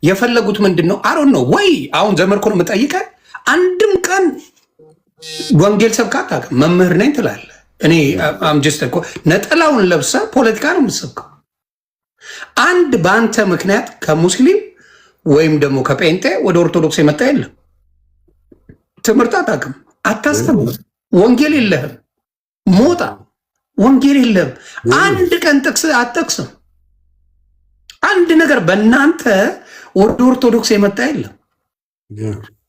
የፈለጉት ምንድን ነው? አሮን ነው ወይ? አሁን ዘመድኩን የምጠይቀህ አንድም ቀን ወንጌል ሰብካ አታውቅም። መምህር ነኝ ትላለህ። እኔ አምጀስት እኮ ነጠላውን ለብሰ ፖለቲካ ነው የምትሰብከው። አንድ በአንተ ምክንያት ከሙስሊም ወይም ደግሞ ከጴንጤ ወደ ኦርቶዶክስ የመጣ የለም። ትምህርት አታውቅም፣ አታስተምር፣ ወንጌል የለህም። ሞጣ ወንጌል የለህም። አንድ ቀን ጥቅስ አትጠቅስም። አንድ ነገር በእናንተ ወደ ኦርቶዶክስ የመጣ የለም።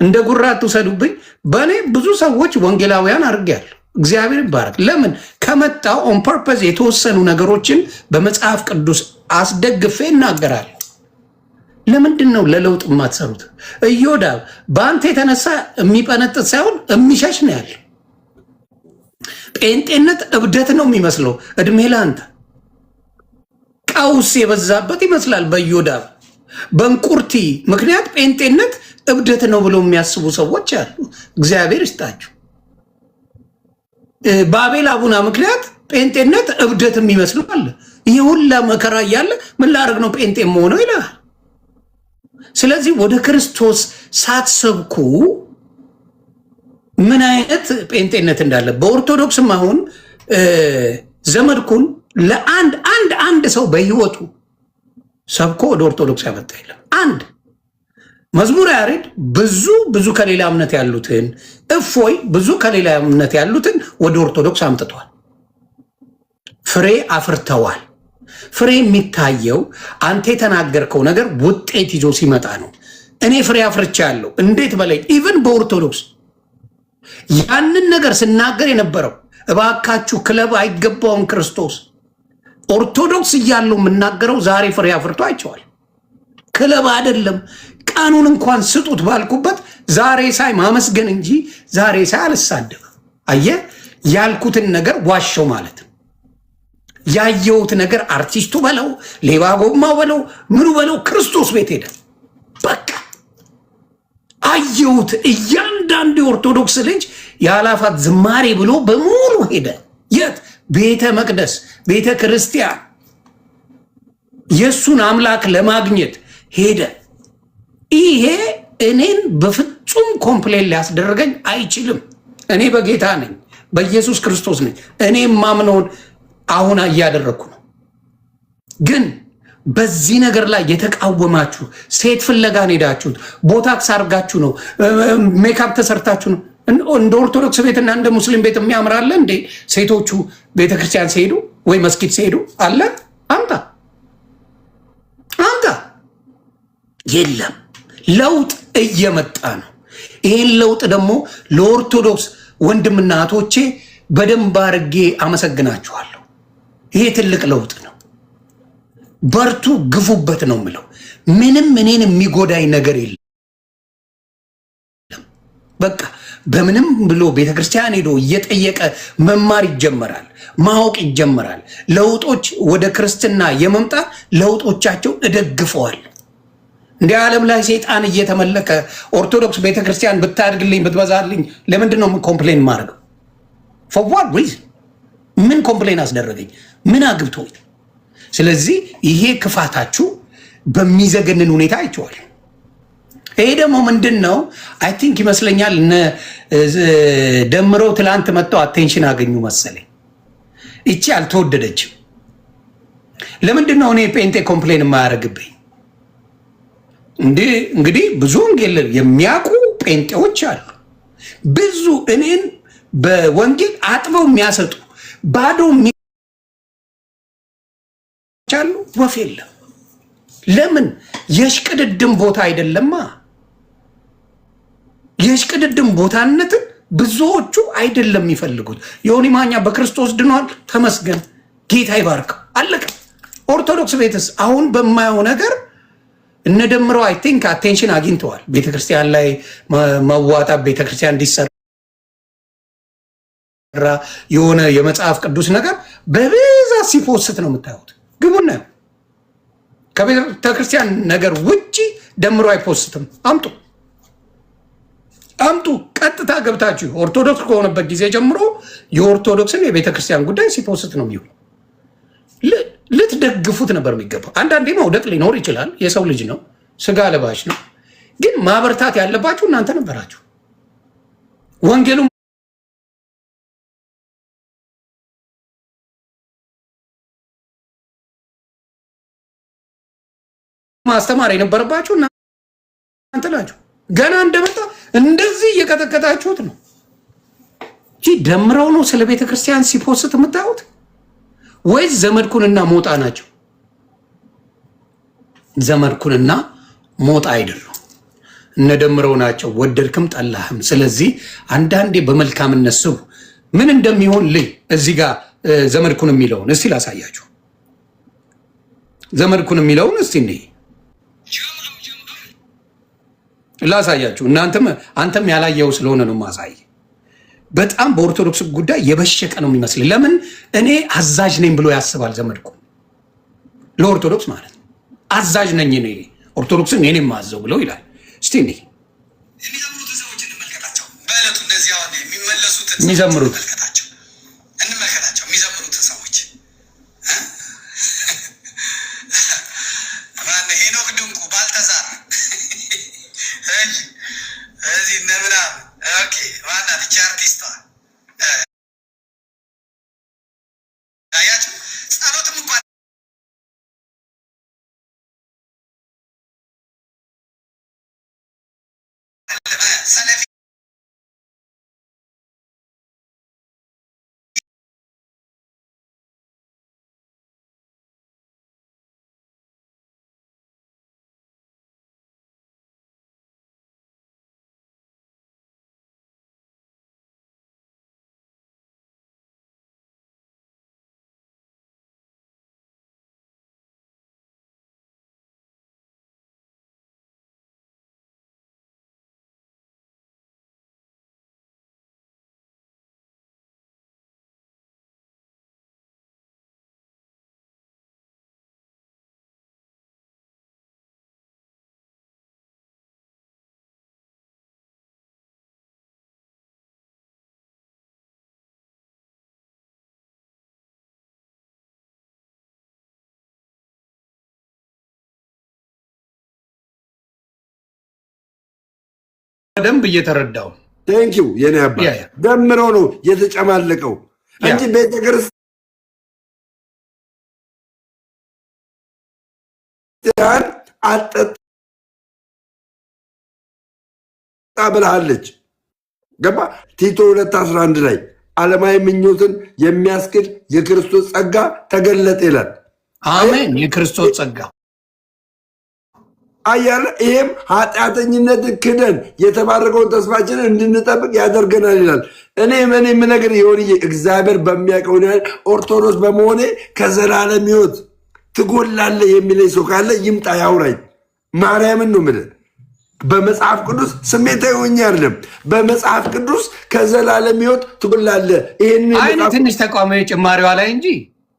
እንደ ጉራ አትውሰዱብኝ። በእኔ ብዙ ሰዎች ወንጌላውያን አድርጌያለሁ። እግዚአብሔር ይባረክ። ለምን ከመጣው ኦን ፐርፐዝ የተወሰኑ ነገሮችን በመጽሐፍ ቅዱስ አስደግፌ እናገራለሁ። ለምንድን ነው ለለውጥ የማትሰሩት? እዮዳብ በአንተ የተነሳ የሚጠነጥት ሳይሆን የሚሸሽ ነው ያለ። ጴንጤነት እብደት ነው የሚመስለው። እድሜ ለአንተ ቀውስ የበዛበት ይመስላል። በዮዳብ በእንቁርቲ ምክንያት ጴንጤነት እብደት ነው ብለው የሚያስቡ ሰዎች አሉ። እግዚአብሔር ይስጣችሁ። በአቤል አቡና ምክንያት ጴንጤነት እብደት የሚመስሉ አለ። ይህ ሁላ መከራ እያለ ምን ላደርግ ነው ጴንጤ መሆነው ይላል። ስለዚህ ወደ ክርስቶስ ሳትሰብኩ ምን አይነት ጴንጤነት እንዳለ በኦርቶዶክስም አሁን ዘመድኩን ለአንድ ሰው በህይወቱ ሰብኮ ወደ ኦርቶዶክስ ያመጣ የለም። አንድ መዝሙረ ያሬድ ብዙ ከሌላ እምነት ያሉትን እፎይ ብዙ ከሌላ እምነት ያሉትን ወደ ኦርቶዶክስ አምጥቷል። ፍሬ አፍርተዋል። ፍሬ የሚታየው አንተ የተናገርከው ነገር ውጤት ይዞ ሲመጣ ነው። እኔ ፍሬ አፍርቻለሁ እንዴት በላይ ኢቭን በኦርቶዶክስ ያንን ነገር ስናገር የነበረው እባካችሁ ክለብ አይገባውም ክርስቶስ ኦርቶዶክስ እያለው የምናገረው ዛሬ ፍሬ አፍርቶ አይቸዋል። ክለብ አይደለም ቀኑን እንኳን ስጡት ባልኩበት ዛሬ ሳይ ማመስገን እንጂ ዛሬ ሳይ አልሳደብም። አየህ ያልኩትን ነገር ዋሸው ማለት ነው። ያየሁት ነገር አርቲስቱ በለው ሌባ ጎማው በለው ምኑ በለው ክርስቶስ ቤት ሄደ። በቃ አየሁት። እያንዳንዱ የኦርቶዶክስ ልጅ የአላፋት ዝማሬ ብሎ በሙሉ ሄደ። የት ቤተ መቅደስ ቤተ ክርስቲያን የእሱን አምላክ ለማግኘት ሄደ። ይሄ እኔን በፍጹም ኮምፕሌን ሊያስደረገኝ አይችልም። እኔ በጌታ ነኝ፣ በኢየሱስ ክርስቶስ ነኝ። እኔ ማምነውን አሁን እያደረግኩ ነው። ግን በዚህ ነገር ላይ የተቃወማችሁ ሴት ፍለጋን ሄዳችሁት ቦታክስ አድርጋችሁ ነው፣ ሜካፕ ተሰርታችሁ ነው። እንደ ኦርቶዶክስ ቤትና እንደ ሙስሊም ቤት የሚያምራለ እንዴ? ሴቶቹ ቤተክርስቲያን ሲሄዱ ወይ መስጊድ ሲሄዱ አለ አምጣ የለም። ለውጥ እየመጣ ነው። ይሄን ለውጥ ደግሞ ለኦርቶዶክስ ወንድምና እህቶቼ በደንብ አድርጌ አመሰግናችኋለሁ። ይሄ ትልቅ ለውጥ ነው። በርቱ፣ ግፉበት ነው የምለው። ምንም እኔን የሚጎዳኝ ነገር የለም። በቃ በምንም ብሎ ቤተክርስቲያን ሄዶ እየጠየቀ መማር ይጀመራል፣ ማወቅ ይጀመራል። ለውጦች ወደ ክርስትና የመምጣት ለውጦቻቸው እደግፈዋል። እንደ ዓለም ላይ ሰይጣን እየተመለከ ኦርቶዶክስ ቤተክርስቲያን ብታድግልኝ ብትበዛልኝ ለምንድን ነው ኮምፕሌን ማድረገው? for what reason? ምን ኮምፕሌን አስደረገኝ? ምን አግብቶኝ? ስለዚህ ይሄ ክፋታችሁ በሚዘገንን ሁኔታ አይቼዋለሁ። ይሄ ደግሞ ምንድን ነው? አይ ቲንክ ይመስለኛል እነ ደምረው ትላንት መጥተው አቴንሽን አገኙ መሰለኝ። እቺ አልተወደደችም። ለምንድን ነው እኔ ጴንጤ ኮምፕሌን የማያደርግብኝ? እንግዲህ ብዙ ወንጌል የሚያውቁ ጴንጤዎች አሉ። ብዙ እኔን በወንጌል አጥበው የሚያሰጡ ባዶ አሉ። ወፍ የለም። ለምን? የሽቅድድም ቦታ አይደለማ። የሽቅድድም ቦታነትን ብዙዎቹ አይደለም የሚፈልጉት። ዮኒ ማኛ በክርስቶስ ድኗል፣ ተመስገን፣ ጌታ ይባርከው፣ አለቀ። ኦርቶዶክስ ቤትስ አሁን በማየው ነገር እነደምረው አይ ቲንክ አቴንሽን አግኝተዋል። ቤተክርስቲያን ላይ መዋጣት ቤተክርስቲያን እንዲሰራ የሆነ የመጽሐፍ ቅዱስ ነገር በብዛት ሲፖስት ነው የምታዩት። ግቡና ከቤተክርስቲያን ነገር ውጪ ደምሮ አይፖስትም። አምጡ ቀጥታ ገብታችሁ ኦርቶዶክስ ከሆነበት ጊዜ ጀምሮ የኦርቶዶክስን የቤተክርስቲያን ጉዳይ ሲፖስት ነው የሚሆን። ልትደግፉት ነበር የሚገባው። አንዳንዴ መውደቅ ሊኖር ይችላል፣ የሰው ልጅ ነው። ስጋ ለባሽ ነው። ግን ማበርታት ያለባችሁ እናንተ ነበራችሁ። ወንጌሉ ማስተማር የነበረባችሁ እናንተ ናችሁ። ገና እንደመጣ እንደዚህ እየቀጠቀጣችሁት ነው። ደምረው ነው ስለ ቤተ ክርስቲያን ሲፖስት የምታዩት ወይስ ዘመድኩንና ሞጣ ናቸው? ዘመድኩንና ሞጣ አይደሉም፣ እነ ደምረው ናቸው፣ ወደድክም ጠላህም። ስለዚህ አንዳንዴ በመልካምነት ስቡ። ምን እንደሚሆን ልይ እዚህ ጋር ዘመድኩን የሚለውን እስቲ ላሳያችሁ። ዘመድኩን የሚለውን እስቲ እንዴ ላሳያችሁ። አንተም ያላየው ስለሆነ ነው ማሳይ። በጣም በኦርቶዶክስ ጉዳይ የበሸቀ ነው የሚመስል። ለምን እኔ አዛዥ ነኝ ብሎ ያስባል ዘመድኩን። ለኦርቶዶክስ ማለት ነው አዛዥ ነኝ እኔ ኦርቶዶክስን እኔ ማዘው ብለው ይላል። እስቲ እንዴ የሚዘምሩትን ሰዎች እንመልከታቸው። በእለቱ እንደዚህ አሁን የሚመለሱትን የሚዘምሩት እንመልከታቸው። የሚዘምሩትን ሰዎች ማን ሄኖክ ድንቁ፣ ባልተሳር እዚህ እነ ምናምን ኦኬ፣ ማናት እቺ አርቲስቷ አያችሁ። ጸሎትም እንኳን ሰለፊ በደንብ እየተረዳው ቴንኪው የኔ አባት ደምረው ነው የተጨማለቀው እንጂ ቤተክርስቲያን አጠጣ ብላለች። ገባ ቲቶ 2:11 ላይ ዓለማዊ ምኞትን የሚያስክድ የክርስቶስ ጸጋ ተገለጠ ይላል። አሜን። የክርስቶስ ጸጋ አያለ ይሄም ኃጢአተኝነትን ክደን የተባረከውን ተስፋችንን እንድንጠብቅ ያደርገናል ይላል። እኔ ነገር የሆን እግዚአብሔር በሚያውቀው ያህል ኦርቶዶክስ በመሆኔ ከዘላለም ሕይወት ትጎላለህ የሚለኝ ሰው ካለ ይምጣ ያውራኝ። ማርያምን ነው የምልህ። በመጽሐፍ ቅዱስ ስሜታዊ ሆኜ አይደለም። በመጽሐፍ ቅዱስ ከዘላለም ሕይወት ትጎላለህ። ይሄን ትንሽ ተቋማዊ ጭማሪዋ ላይ እንጂ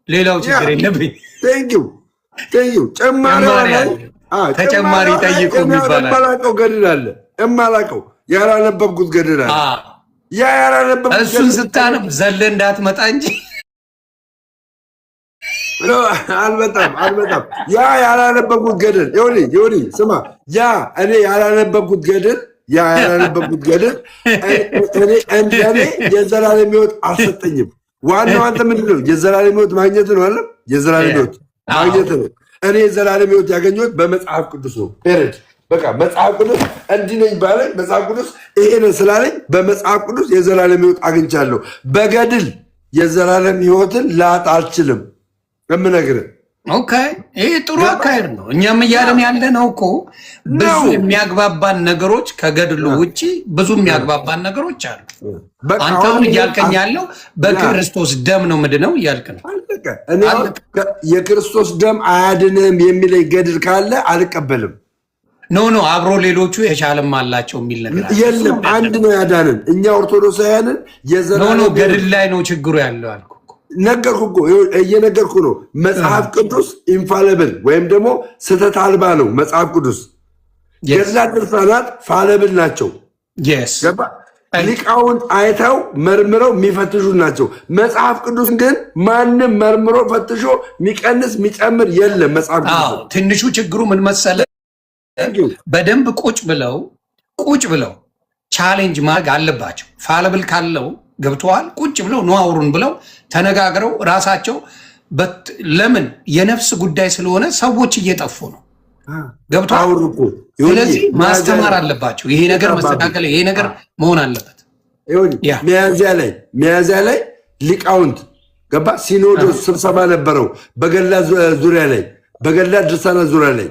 ሌላው ችግር የለብኝ። ቴንኪው ጭማሪዋ ላይ ተጨማሪ ጠይቁ ይባላል። የማላውቀው ገድል አለ። የማላውቀው ያላነበብኩት ገድል አለ። ያ ያላነበብኩት እሱን ስታነብ ዘለ እንዳትመጣ እንጂ አልመጣም። ያ ያላነበብኩት ገድል ዮኒ ስማ፣ ያ እኔ ያላነበብኩት ገድል እኔ የዘላለም ሕይወት አልሰጠኝም። ዋናው አንተ ምንድን ነው የዘላለም ሕይወት ማግኘት ነው አለ። የዘላለም ሕይወት ማግኘት ነው። እኔ የዘላለም ሕይወት ያገኘሁት በመጽሐፍ ቅዱስ ነው። ፔሬድ በቃ መጽሐፍ ቅዱስ እንዲህ ነኝ ባለኝ መጽሐፍ ቅዱስ ይሄ ነው ስላለኝ በመጽሐፍ ቅዱስ የዘላለም ሕይወት አግኝቻለሁ። በገድል የዘላለም ሕይወትን ላጥ አልችልም የምነግርህ። ኦኬ፣ ይሄ ጥሩ አካሄድ ነው። እኛም እያለን ያለ ነው እኮ ብዙ የሚያግባባን ነገሮች ከገድሉ ውጭ ብዙ የሚያግባባን ነገሮች አሉ። አንተ አሁን እያልከኝ ያለው በክርስቶስ ደም ነው ምንድነው እያልክ ነው። የክርስቶስ ደም አያድንም የሚለኝ ገድል ካለ አልቀበልም። ኖ አብሮ ሌሎቹ የቻለም አላቸው የሚል ነገር የለም። አንድ ነው ያዳንን እኛ ኦርቶዶክሳውያንን። ኖ ገድል ላይ ነው ችግሩ ያለው አልኩ። ነገርኩ እኮ እየነገርኩ ነው። መጽሐፍ ቅዱስ ኢንፋለብል ወይም ደግሞ ስህተት አልባ ነው። መጽሐፍ ቅዱስ ገድላት ድርሳናት ፋለብል ናቸው። ሊቃውንት አይተው መርምረው የሚፈትሹ ናቸው። መጽሐፍ ቅዱስ ግን ማንም መርምሮ ፈትሾ የሚቀንስ የሚጨምር የለም። መጽሐፍ ቅዱስ ትንሹ ችግሩ ምን መሰለ በደንብ ቁጭ ብለው ቻሌንጅ ማድረግ አለባቸው። ፋለብል ካለው ገብተዋል ቁጭ ብለው ነው አውሩን ብለው ተነጋግረው ራሳቸው ለምን የነፍስ ጉዳይ ስለሆነ ሰዎች እየጠፉ ነው። ገብተዋል። ስለዚህ ማስተማር አለባቸው። ይሄ ነገር መስተካከል፣ ይሄ ነገር መሆን አለበት። ሚያዝያ ላይ ሊቃውንት ገባ ሲኖዶስ ስብሰባ ነበረው በገላ ዙሪያ ላይ በገላ ድርሳናት ዙሪያ ላይ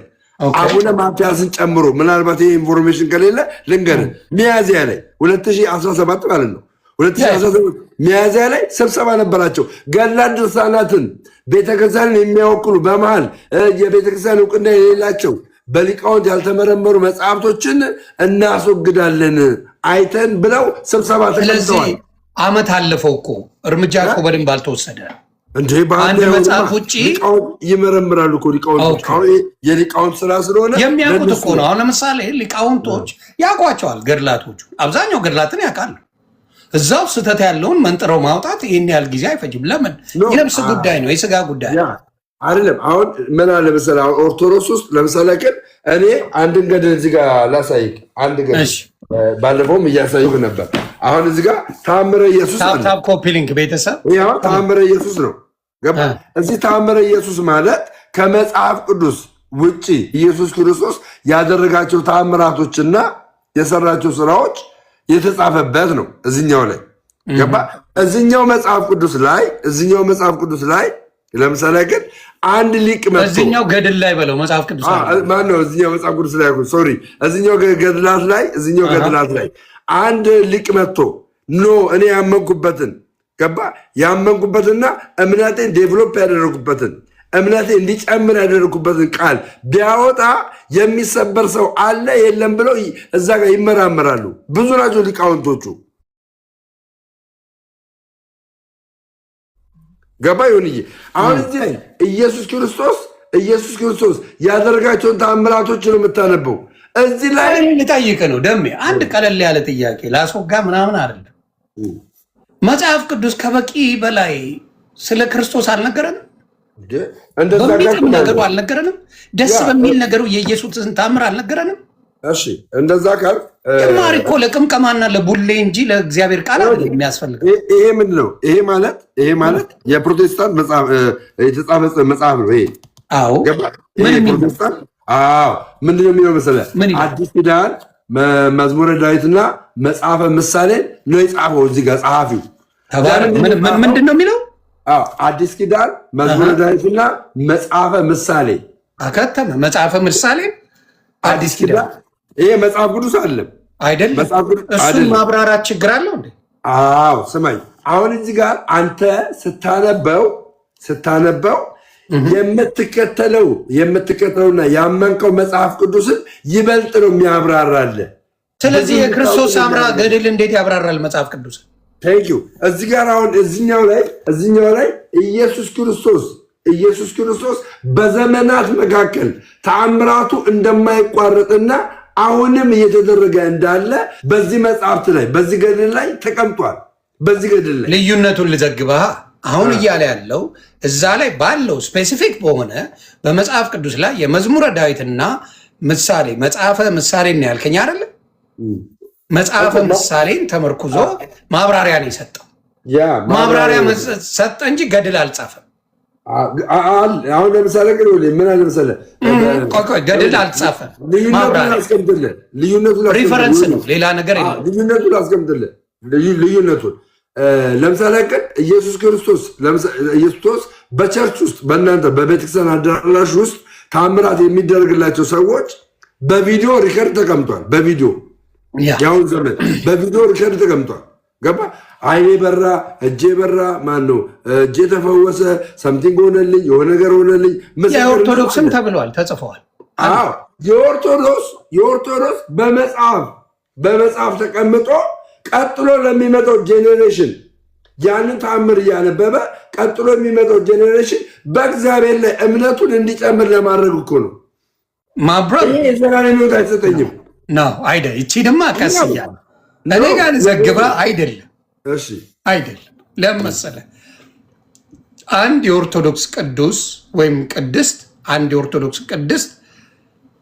አቡነ ማትያስን ጨምሮ ምናልባት ይሄ ኢንፎርሜሽን ከሌለ ልንገርህ ሚያዝያ ላይ 2017 ማለት ነው 2017 ሚያዝያ ላይ ስብሰባ ነበራቸው። ገላ ድርሳናትን ቤተክርስቲያንን የሚያወክሉ በመሃል የቤተክርስቲያን እውቅና የሌላቸው በሊቃውንት ያልተመረመሩ መጽሐፍቶችን እናስወግዳለን አይተን ብለው ስብሰባ ተቀምጠዋል። አመት አለፈው እኮ እርምጃ እኮ በደንብ አልተወሰደ እንዴ? አንድ መጽሐፍ ውጪ ይመረምራሉ እኮ ሊቃውንቶች። የሊቃውንት ስራ ስለሆነ የሚያውቁት እኮ ነው። አሁን ለምሳሌ ሊቃውንቶች ያውቋቸዋል። ገድላቶቹ አብዛኛው ገድላትን ያውቃሉ። እዛው ስህተት ያለውን መንጥረው ማውጣት ይህን ያህል ጊዜ አይፈጅም። ለምን? የነፍስ ጉዳይ ነው፣ የስጋ ጉዳይ አይደለም። አሁን ምን አለ መሰለህ ኦርቶዶክስ ውስጥ ለምሳሌ ግን እኔ አንድን ገድል እዚህ ጋር ላሳይክ። አንድ ገድል ባለፈውም እያሳይኩ ነበር። አሁን እዚህ ጋር ተአምረ ኢየሱስ ታፕ ኮፒ ሊንክ ቤተሰብ ያው ተአምረ ኢየሱስ ነው። ገባ? እዚህ ተአምረ ኢየሱስ ማለት ከመጽሐፍ ቅዱስ ውጪ ኢየሱስ ክርስቶስ ያደረጋቸው ተአምራቶችና የሰራቸው ስራዎች የተጻፈበት ነው። እዚህኛው ላይ ገባ? እዚህኛው መጽሐፍ ቅዱስ ላይ ለምሳሌ ግን አንድ ሊቅ መጥቶ እዚህኛው ገድል ላይ በለው መጽሐፍ ቅዱስ ማን ነው? እዚህኛው መጽሐፍ ቅዱስ ላይ ሶሪ፣ እዚህኛው ገድላት ላይ አንድ ሊቅ መጥቶ ኖ እኔ ያመንኩበትን ገባ ያመንኩበትና እምነቴን ዴቨሎፕ ያደረጉበትን እምነቴ እንዲጨምር ያደረጉበትን ቃል ቢያወጣ የሚሰበር ሰው አለ የለም ብለው እዛ ጋር ይመራመራሉ። ብዙ ናቸው ሊቃውንቶቹ። ገባ ይሁንዬ። አሁን እዚህ ላይ ኢየሱስ ክርስቶስ ያደረጋቸውን ተአምራቶች ነው የምታነበው። እዚህ ላይ ልጠይቅ ነው ደሜ፣ አንድ ቀለል ያለ ጥያቄ ላስወጋ ምናምን አይደለም። መጽሐፍ ቅዱስ ከበቂ በላይ ስለ ክርስቶስ አልነገረንም? በሚጥም ነገሩ አልነገረንም? ደስ በሚል ነገሩ የኢየሱስን ተአምር አልነገረንም? እሺ እንደዛ ካል ጭማሪ እኮ ለቅምቀማና ለቡሌ እንጂ ለእግዚአብሔር ቃል አይደለም የሚያስፈልገው። ይሄ ምንድን ነው? ይሄ ማለት የፕሮቴስታንት መጽሐፍ የተጻፈ መጽሐፍ ነው። ይሄ ፕሮቴስታንት ምንድን ነው የሚለው መሰለህ? አዲስ ኪዳን መዝሙረ ዳዊትና መጽሐፈ ምሳሌ ነው የጻፈው። እዚህ ጋር ጸሐፊው ምንድን ነው የሚለው? አዲስ ኪዳን መዝሙረ ዳዊትና መጽሐፈ ምሳሌ አከተመ። መጽሐፈ ምሳሌ አዲስ ኪዳን ይሄ መጽሐፍ ቅዱስ አይደለም። እሱን ማብራራት ችግር አለው እንዴ? አዎ ስማኝ፣ አሁን እዚህ ጋር አንተ ስታነበው የምትከተለውና ያመንከው መጽሐፍ ቅዱስን ይበልጥ ነው የሚያብራራል። ስለዚህ የክርስቶስ አምራ ገድል እንዴት ያብራራል መጽሐፍ ቅዱስ? ቴንኪው። እዚህ ጋር አሁን እዚኛው ላይ ኢየሱስ ክርስቶስ በዘመናት መካከል ተአምራቱ እንደማይቋረጥና አሁንም እየተደረገ እንዳለ በዚህ መጽሐፍት ላይ በዚህ ገድል ላይ ተቀምጧል። በዚህ ገድል ላይ ልዩነቱን ልዘግበህ አሁን እያለ ያለው እዛ ላይ ባለው ስፔሲፊክ በሆነ በመጽሐፍ ቅዱስ ላይ የመዝሙረ ዳዊትና ምሳሌ መጽሐፈ ምሳሌን ያልከኝ አይደለ? መጽሐፈ ምሳሌን ተመርኩዞ ማብራሪያ ነው የሰጠው። ማብራሪያ ሰጠ እንጂ ገድል አልጻፈም። አሁን ለምሳሌ ግን ምን አለ መሰለህ ገድል አልጻፈም። ልዩነቱን ሪፈረንስ ነው፣ ሌላ ነገር የለም። ልዩነቱን አስቀምጥልህ። ልዩነቱን ለምሳሌ ግን ኢየሱስ ክርስቶስ በቸርች ውስጥ በእናንተ በቤተክርስቲያን አዳራሽ ውስጥ ታምራት የሚደረግላቸው ሰዎች በቪዲዮ ሪከርድ ተቀምጧል። በቪዲዮ ያሁን ዘመን በቪዲዮ ሪከርድ ተቀምጧል። ገባ? አይኔ በራ፣ እጄ በራ፣ ማን ነው እጄ ተፈወሰ፣ ሰምቲንግ ሆነልኝ፣ የሆነ ነገር ሆነልኝ። የኦርቶዶክስም ተብለዋል፣ ተጽፈዋል። የኦርቶዶክስ በመጽሐፍ ተቀምጦ ቀጥሎ ለሚመጣው ጄኔሬሽን ያንን ተአምር እያነበበ ቀጥሎ የሚመጣው ጄኔሬሽን በእግዚአብሔር ላይ እምነቱን እንዲጨምር ለማድረግ እኮ ነው። ይሄ የዘላለም ሕይወት አይሰጠኝም ነው አይደ ይቺ ድማ ቀስ እያለ እኔ ጋር ዘግባ አይደለም ለምን መሰለህ? አንድ የኦርቶዶክስ ቅዱስ ወይም ቅድስት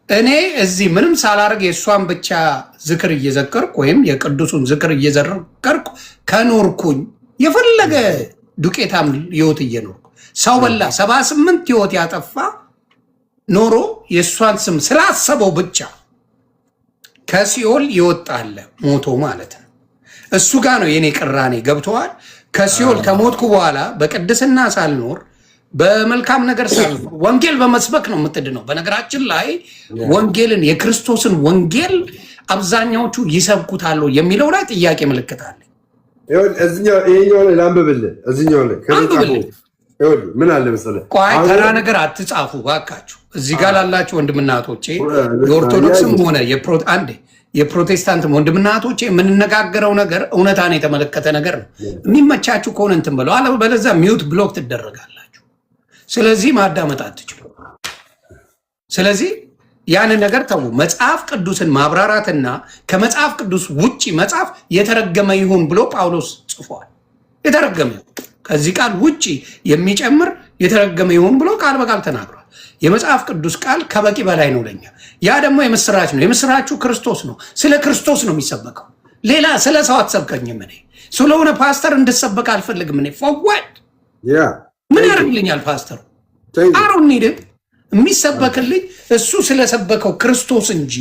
እኔ እዚህ ምንም ሳላርግ የእሷን ብቻ ዝክር እየዘከርኩ ወይም የቅዱሱን ዝክር እየዘከርኩ ከኖርኩኝ የፈለገ ዱቄታም ህይወት እየኖርኩ ሰው በላ 78 ህይወት ያጠፋ ኖሮ የእሷን ስም ስላሰበው ብቻ ከሲኦል ይወጣል ሞቶ ማለት ነው። እሱ ጋር ነው የኔ ቅራኔ ገብተዋል። ከሲኦል ከሞትኩ በኋላ በቅድስና ሳልኖር በመልካም ነገር ሳልኖር ወንጌል በመስበክ ነው የምትድነው። በነገራችን ላይ ወንጌልን የክርስቶስን ወንጌል አብዛኛዎቹ ይሰብኩታል የሚለው ላይ ጥያቄ ምልክት አለ። ይሄኛው ላይ ላንብብልህ። እዚህኛው ላይ ምን አለ መሰለህ? ቆይ ተራ ነገር አትጻፉ ባካችሁ። እዚህ ጋር ላላችሁ ወንድምና እህቶቼ የኦርቶዶክስም ሆነ የፕሮቴስታንት ወንድምና እህቶቼ የምንነጋገረው ነገር እውነታን የተመለከተ ነገር ነው። የሚመቻችሁ ከሆነ እንትን ብለው፣ አለበለዚያ ሚውት ብሎክ ትደረጋላችሁ። ስለዚህ ማዳመጥ አትችሉ። ስለዚህ ያንን ነገር ተው። መጽሐፍ ቅዱስን ማብራራትና ከመጽሐፍ ቅዱስ ውጪ መጽሐፍ የተረገመ ይሁን ብሎ ጳውሎስ ጽፏል። የተረገመ ከዚህ ቃል ውጪ የሚጨምር የተረገመ ይሁን ብሎ ቃል በቃል ተናግሯል። የመጽሐፍ ቅዱስ ቃል ከበቂ በላይ ነው ለኛ። ያ ደግሞ የምስራች ነው። የምስራቹ ክርስቶስ ነው። ስለ ክርስቶስ ነው የሚሰበከው። ሌላ ስለ ሰው አትሰብከኝም። እኔ ስለሆነ ፓስተር እንድሰበክ አልፈልግም። እኔ ፎርዋርድ ምን ያደርግልኛል ፓስተሩ? አሩን ኒድ የሚሰበክልኝ እሱ ስለሰበከው ክርስቶስ እንጂ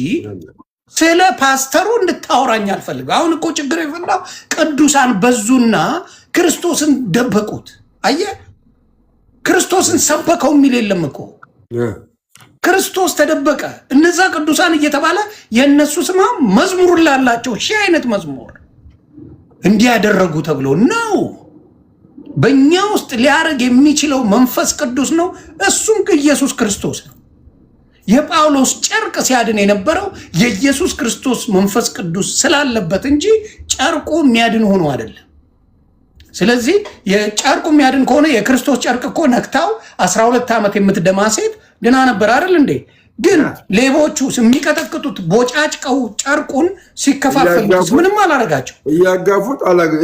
ስለ ፓስተሩ እንድታወራኝ አልፈልግም። አሁን እኮ ችግር የፈላው ቅዱሳን በዙና ክርስቶስን ደበቁት። አየህ፣ ክርስቶስን ሰበከው የሚል የለም እኮ። ክርስቶስ ተደበቀ። እነዛ ቅዱሳን እየተባለ የእነሱ ስማ መዝሙር ላላቸው ሺህ አይነት መዝሙር እንዲያደረጉ ተብሎ ነው። በእኛ ውስጥ ሊያደርግ የሚችለው መንፈስ ቅዱስ ነው። እሱም ኢየሱስ ክርስቶስ ነው። የጳውሎስ ጨርቅ ሲያድን የነበረው የኢየሱስ ክርስቶስ መንፈስ ቅዱስ ስላለበት እንጂ ጨርቁ የሚያድን ሆኖ አይደለም። ስለዚህ የጨርቁ የሚያድን ከሆነ የክርስቶስ ጨርቅ እኮ ነክታው 12 ዓመት የምትደማ ሴት ድና ነበር አይደል እንዴ? ግን ሌቦቹ የሚቀጠቅጡት ቦጫጭቀው ጨርቁን ሲከፋፈሉት ምንም አላረጋቸው።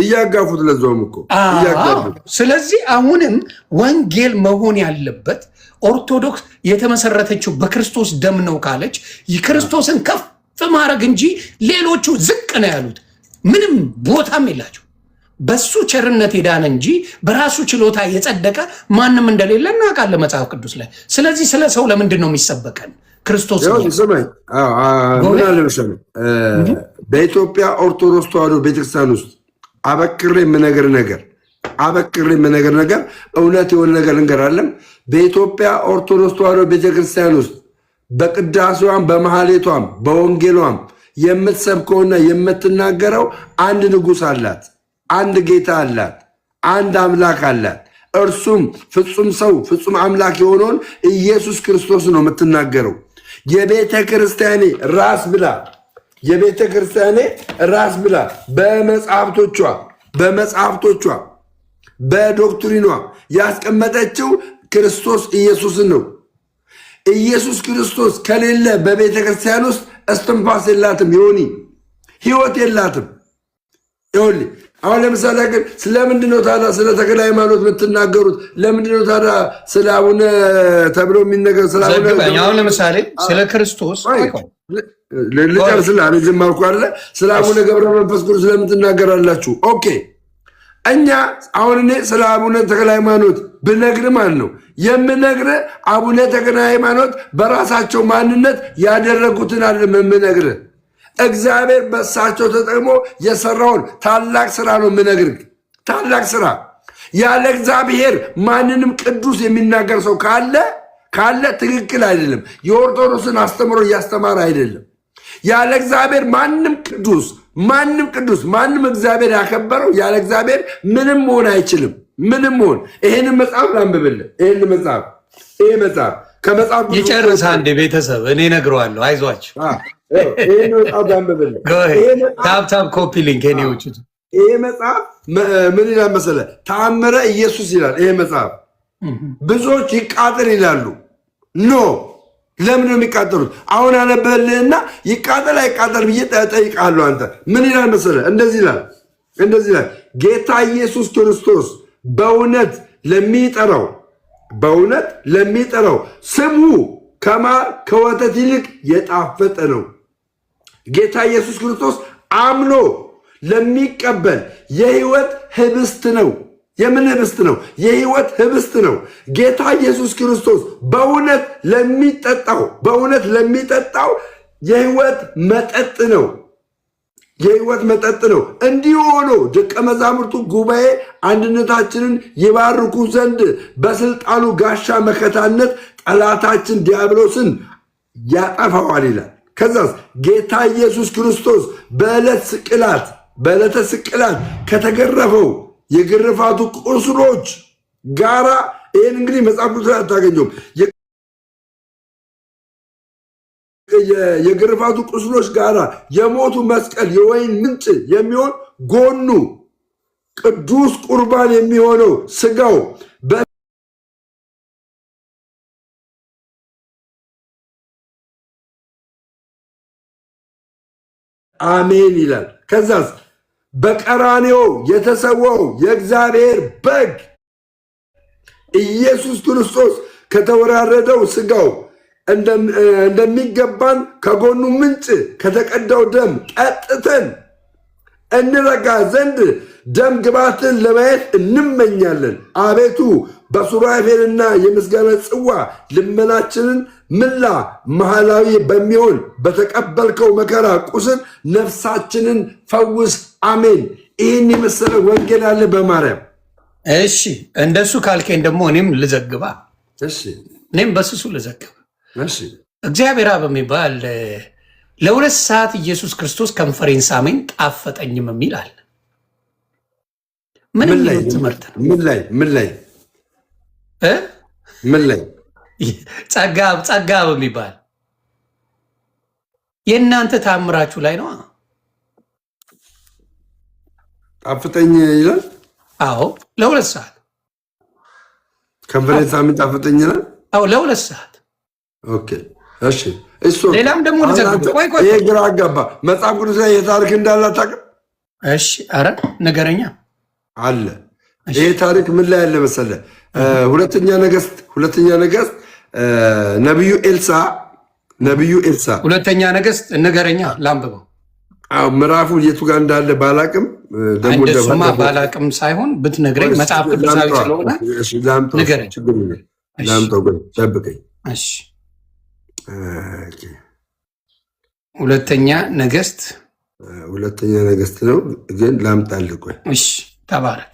እያጋፉት ለዛውም እኮ እያጋፉት። ስለዚህ አሁንም ወንጌል መሆን ያለበት ኦርቶዶክስ የተመሰረተችው በክርስቶስ ደም ነው ካለች የክርስቶስን ከፍ ማድረግ እንጂ ሌሎቹ ዝቅ ነው ያሉት ምንም ቦታም የላቸው። በሱ ቸርነት የዳነ እንጂ በራሱ ችሎታ የጸደቀ ማንም እንደሌለ እናውቃለን መጽሐፍ ቅዱስ ላይ። ስለዚህ ስለ ሰው ለምንድን ነው የሚሰበከን? ክርስቶስ ምን አለ መሰለህ፣ በኢትዮጵያ ኦርቶዶክስ ተዋሕዶ ቤተክርስቲያን ውስጥ አበክሬ የምነግር ነገር እውነት የሆነ ነገር እንገራለን። በኢትዮጵያ ኦርቶዶክስ ተዋሕዶ ቤተክርስቲያን ውስጥ በቅዳሴዋም በመሐሌቷም በወንጌሏም የምትሰብከውና የምትናገረው አንድ ንጉሥ አላት፣ አንድ ጌታ አላት፣ አንድ አምላክ አላት። እርሱም ፍጹም ሰው ፍጹም አምላክ የሆነውን ኢየሱስ ክርስቶስ ነው የምትናገረው። የቤተ ክርስቲያኔ ራስ ብላ በመጽሐፍቶቿ በዶክትሪኗ ያስቀመጠችው ክርስቶስ ኢየሱስን ነው። ኢየሱስ ክርስቶስ ከሌለ በቤተ ክርስቲያን ውስጥ እስትንፋስ የላትም፣ ይሆኒ ህይወት የላትም። ይሁን አሁን ለምሳሌ ግን ስለምንድነው ታዲያ ስለ ተክለ ሃይማኖት የምትናገሩት? ለምንድነው ታዲያ ስለ አቡነ ተብሎ የሚነገር? ስለ አቡነ አሁን ለምሳሌ ስለ ክርስቶስ ልጨርስልህ እኔ ዝም አልኩ አይደለ? ስለ አቡነ ገብረ መንፈስ ቅዱስ ስለምን ትናገራላችሁ? ኦኬ እኛ አሁን እኔ ስለ አቡነ ተክለ ሃይማኖት ብነግርህ ማለት ነው የምነግርህ አቡነ ተክለ ሃይማኖት በራሳቸው ማንነት ያደረጉትን አይደለም የምነግርህ። እግዚአብሔር በእሳቸው ተጠቅሞ የሰራውን ታላቅ ስራ ነው የምነግርህ። ታላቅ ስራ ያለ እግዚአብሔር ማንንም ቅዱስ የሚናገር ሰው ካለ ትክክል አይደለም። የኦርቶዶክስን አስተምሮ እያስተማረ አይደለም። ያለ እግዚአብሔር ማንም ማንም እግዚአብሔር ያከበረው ያለ እግዚአብሔር ምንም መሆን አይችልም። ምንም መሆን ይሄንን መጽሐፍ ላንብብልህ። ይሄ መጽሐፍ ከመጽሐፍ ይጨርስ አንዴ ቤተሰብ እኔ ነግረዋለሁ። አይዟችሁ ታፕታፕ ኮፒ ሊንክ ኔዎቹ ይሄ መጽሐፍ ምን ይላል መሰለህ? ተአምረ ኢየሱስ ይላል ይሄ መጽሐፍ። ብዙዎች ይቃጠል ይላሉ። ኖ ለምን ነው የሚቃጠሉት? አሁን አነበልህና ይቃጠል አይቃጠል ብዬ ጠይቃለሁ። አንተ ምን ይላል መሰለህ? እንደዚህ ይላል ጌታ ኢየሱስ ክርስቶስ በእውነት ለሚጠራው ስሙ ከማር ከወተት ይልቅ የጣፈጠ ነው። ጌታ ኢየሱስ ክርስቶስ አምኖ ለሚቀበል የህይወት ህብስት ነው። የምን ህብስት ነው? የህይወት ህብስት ነው። ጌታ ኢየሱስ ክርስቶስ በእውነት ለሚጠጣው የህይወት መጠጥ ነው። የህይወት መጠጥ ነው። እንዲህ ሆኖ ደቀ መዛሙርቱ ጉባኤ አንድነታችንን ይባርኩ ዘንድ በስልጣኑ ጋሻ መከታነት ጠላታችን ዲያብሎስን ያጠፋዋል ይላል። ከዛስ ጌታ ኢየሱስ ክርስቶስ በዕለተ ስቅላት ከተገረፈው የግርፋቱ ቁስሎች ጋራ ይህን እንግዲህ መጽሐፍ ቅዱስ አታገኘውም። የግርፋቱ ቁስሎች ጋራ የሞቱ መስቀል የወይን ምንጭ የሚሆን ጎኑ ቅዱስ ቁርባን የሚሆነው ስጋው አሜን ይላል። ከዛስ በቀራንዮ የተሰዋው የእግዚአብሔር በግ ኢየሱስ ክርስቶስ ከተወራረደው ስጋው እንደሚገባን ከጎኑ ምንጭ ከተቀዳው ደም ጠጥተን እንረጋ ዘንድ ደም ግባትን ለማየት እንመኛለን። አቤቱ በሱራፌልና የምስጋና ጽዋ ልመናችንን ምላ መሐላዊ በሚሆን በተቀበልከው መከራ ቁስል ነፍሳችንን ፈውስ። አሜን። ይህን የመሰለ ወንጌል አለ በማርያም። እሺ እንደሱ ካልከኝ ደግሞ እኔም ልዘግባ። እሺ እኔም በስሱ ልዘግባ። እሺ እግዚአብሔር በሚባል ለ2 ሰዓት ኢየሱስ ክርስቶስ ከንፈሬን ሳመኝ ጣፈጠኝም የሚል አለ። ምን ትምህርት ነው? ምን ላይ ጸጋ በሚባል የእናንተ ታምራችሁ ላይ ነው። ጣፍጠኝ ይላል። አዎ ለ2 ሰዓት ከንፈሬን ሳመኝ ጣፍጠኝ ይላል። አዎ ለ2 ሰዓት። ኦኬ እሺ። እሱ ሌላም ደግሞ ቆይ ይሄ ግራ አጋባ። መጽሐፍ ቅዱስ ላይ የታሪክ እንዳለ አታውቅም? እሺ ኧረ ንገረኛ። አለ። ይሄ ታሪክ ምን ላይ ያለ መሰለ? ሁለተኛ ነገሥት ነቢዩ ኤልሳ ሁለተኛ ነገሥት ንገረኛ ላንብበው። ምዕራፉ የቱ ጋር እንዳለ ባላቅም ደግሞ እንደሱማ ባላቅም ሳይሆን ብትነግረኝ መጽሐፍ ቅዱሳዊ ስለሆነ ንገረኝ። ላምጠው ጠብቀኝ። እሺ ሁለተኛ ነገሥት ነው ግን ላምጣልህ። ቆይ እሺ ተባረክ።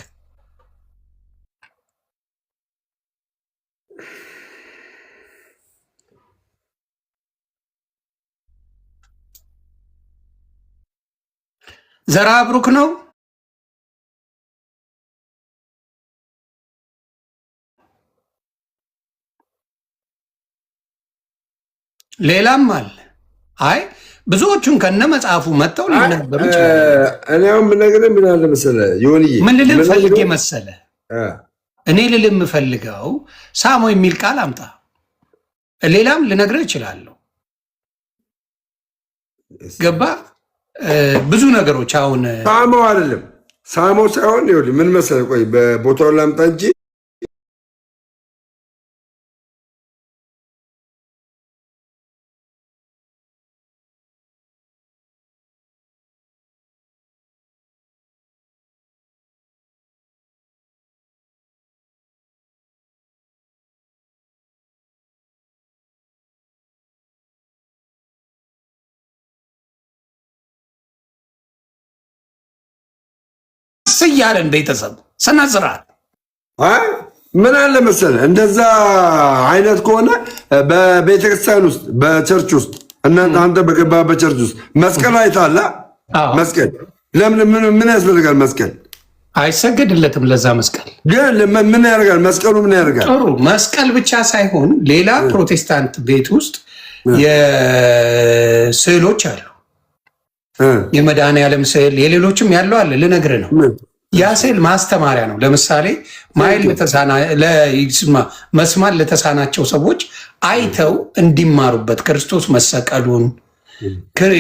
ዘራ ብሩክ ነው። ሌላም አለ። አይ ብዙዎቹን ከነ መጽሐፉ መጥተው ሊነገሩ ይችላል። እኔ አሁን የምነግርህ ምን አለ መሰለህ ዮኒዬ፣ ምን ልልም ፈልጌ መሰለህ? እኔ ልልም ፈልገው ሳሞ የሚል ቃል አምጣ። ሌላም ልነግርህ እችላለሁ። ገባ? ብዙ ነገሮች አሁን ሳሞ አይደለም ሳሞ ሳይሆን ይኸውልህ ምን መሰለህ፣ ቆይ በቦታውን ላምጣ እንጂ እያለን ቤተሰብ ስነ ስርዓት ምን አለ መሰለህ፣ እንደዛ አይነት ከሆነ በቤተክርስቲያን ውስጥ በቸርች ውስጥ አንተ በገባህበት ቸርች ውስጥ መስቀል አይተሃል? መስቀል ምን ያስፈልጋል? መስቀል አይሰገድለትም። ለዛ መስቀል ግን ምን ያደርጋል? መስቀሉ ምን ያደርጋል? ጥሩ መስቀል ብቻ ሳይሆን ሌላ ፕሮቴስታንት ቤት ውስጥ የስዕሎች አሉ። የመድኃኔዓለም ስዕል የሌሎችም ያለው አለ። ልነግርህ ነው። ያ ስዕል ማስተማሪያ ነው። ለምሳሌ መስማት ለተሳናቸው ሰዎች አይተው እንዲማሩበት ክርስቶስ መሰቀሉን፣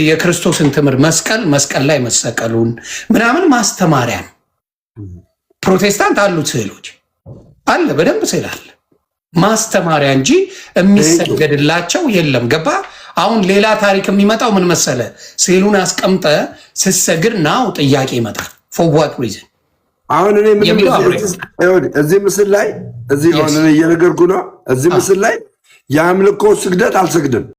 የክርስቶስን ትምህርት መስቀል ላይ መሰቀሉን ምናምን ማስተማሪያ ነው። ፕሮቴስታንት አሉት ስዕሎች አለ፣ በደንብ ስዕል አለ። ማስተማሪያ እንጂ የሚሰገድላቸው የለም። ገባ? አሁን ሌላ ታሪክ የሚመጣው ምን መሰለ? ስዕሉን አስቀምጠ ስትሰግድ ናው ጥያቄ ይመጣል። for what reason? አሁን እኔ እዚህ ምስል ላይ እዚህ አሁን እኔ እየነገርኩ ነው። እዚህ ምስል ላይ የአምልኮ ስግደት አልሰግድም።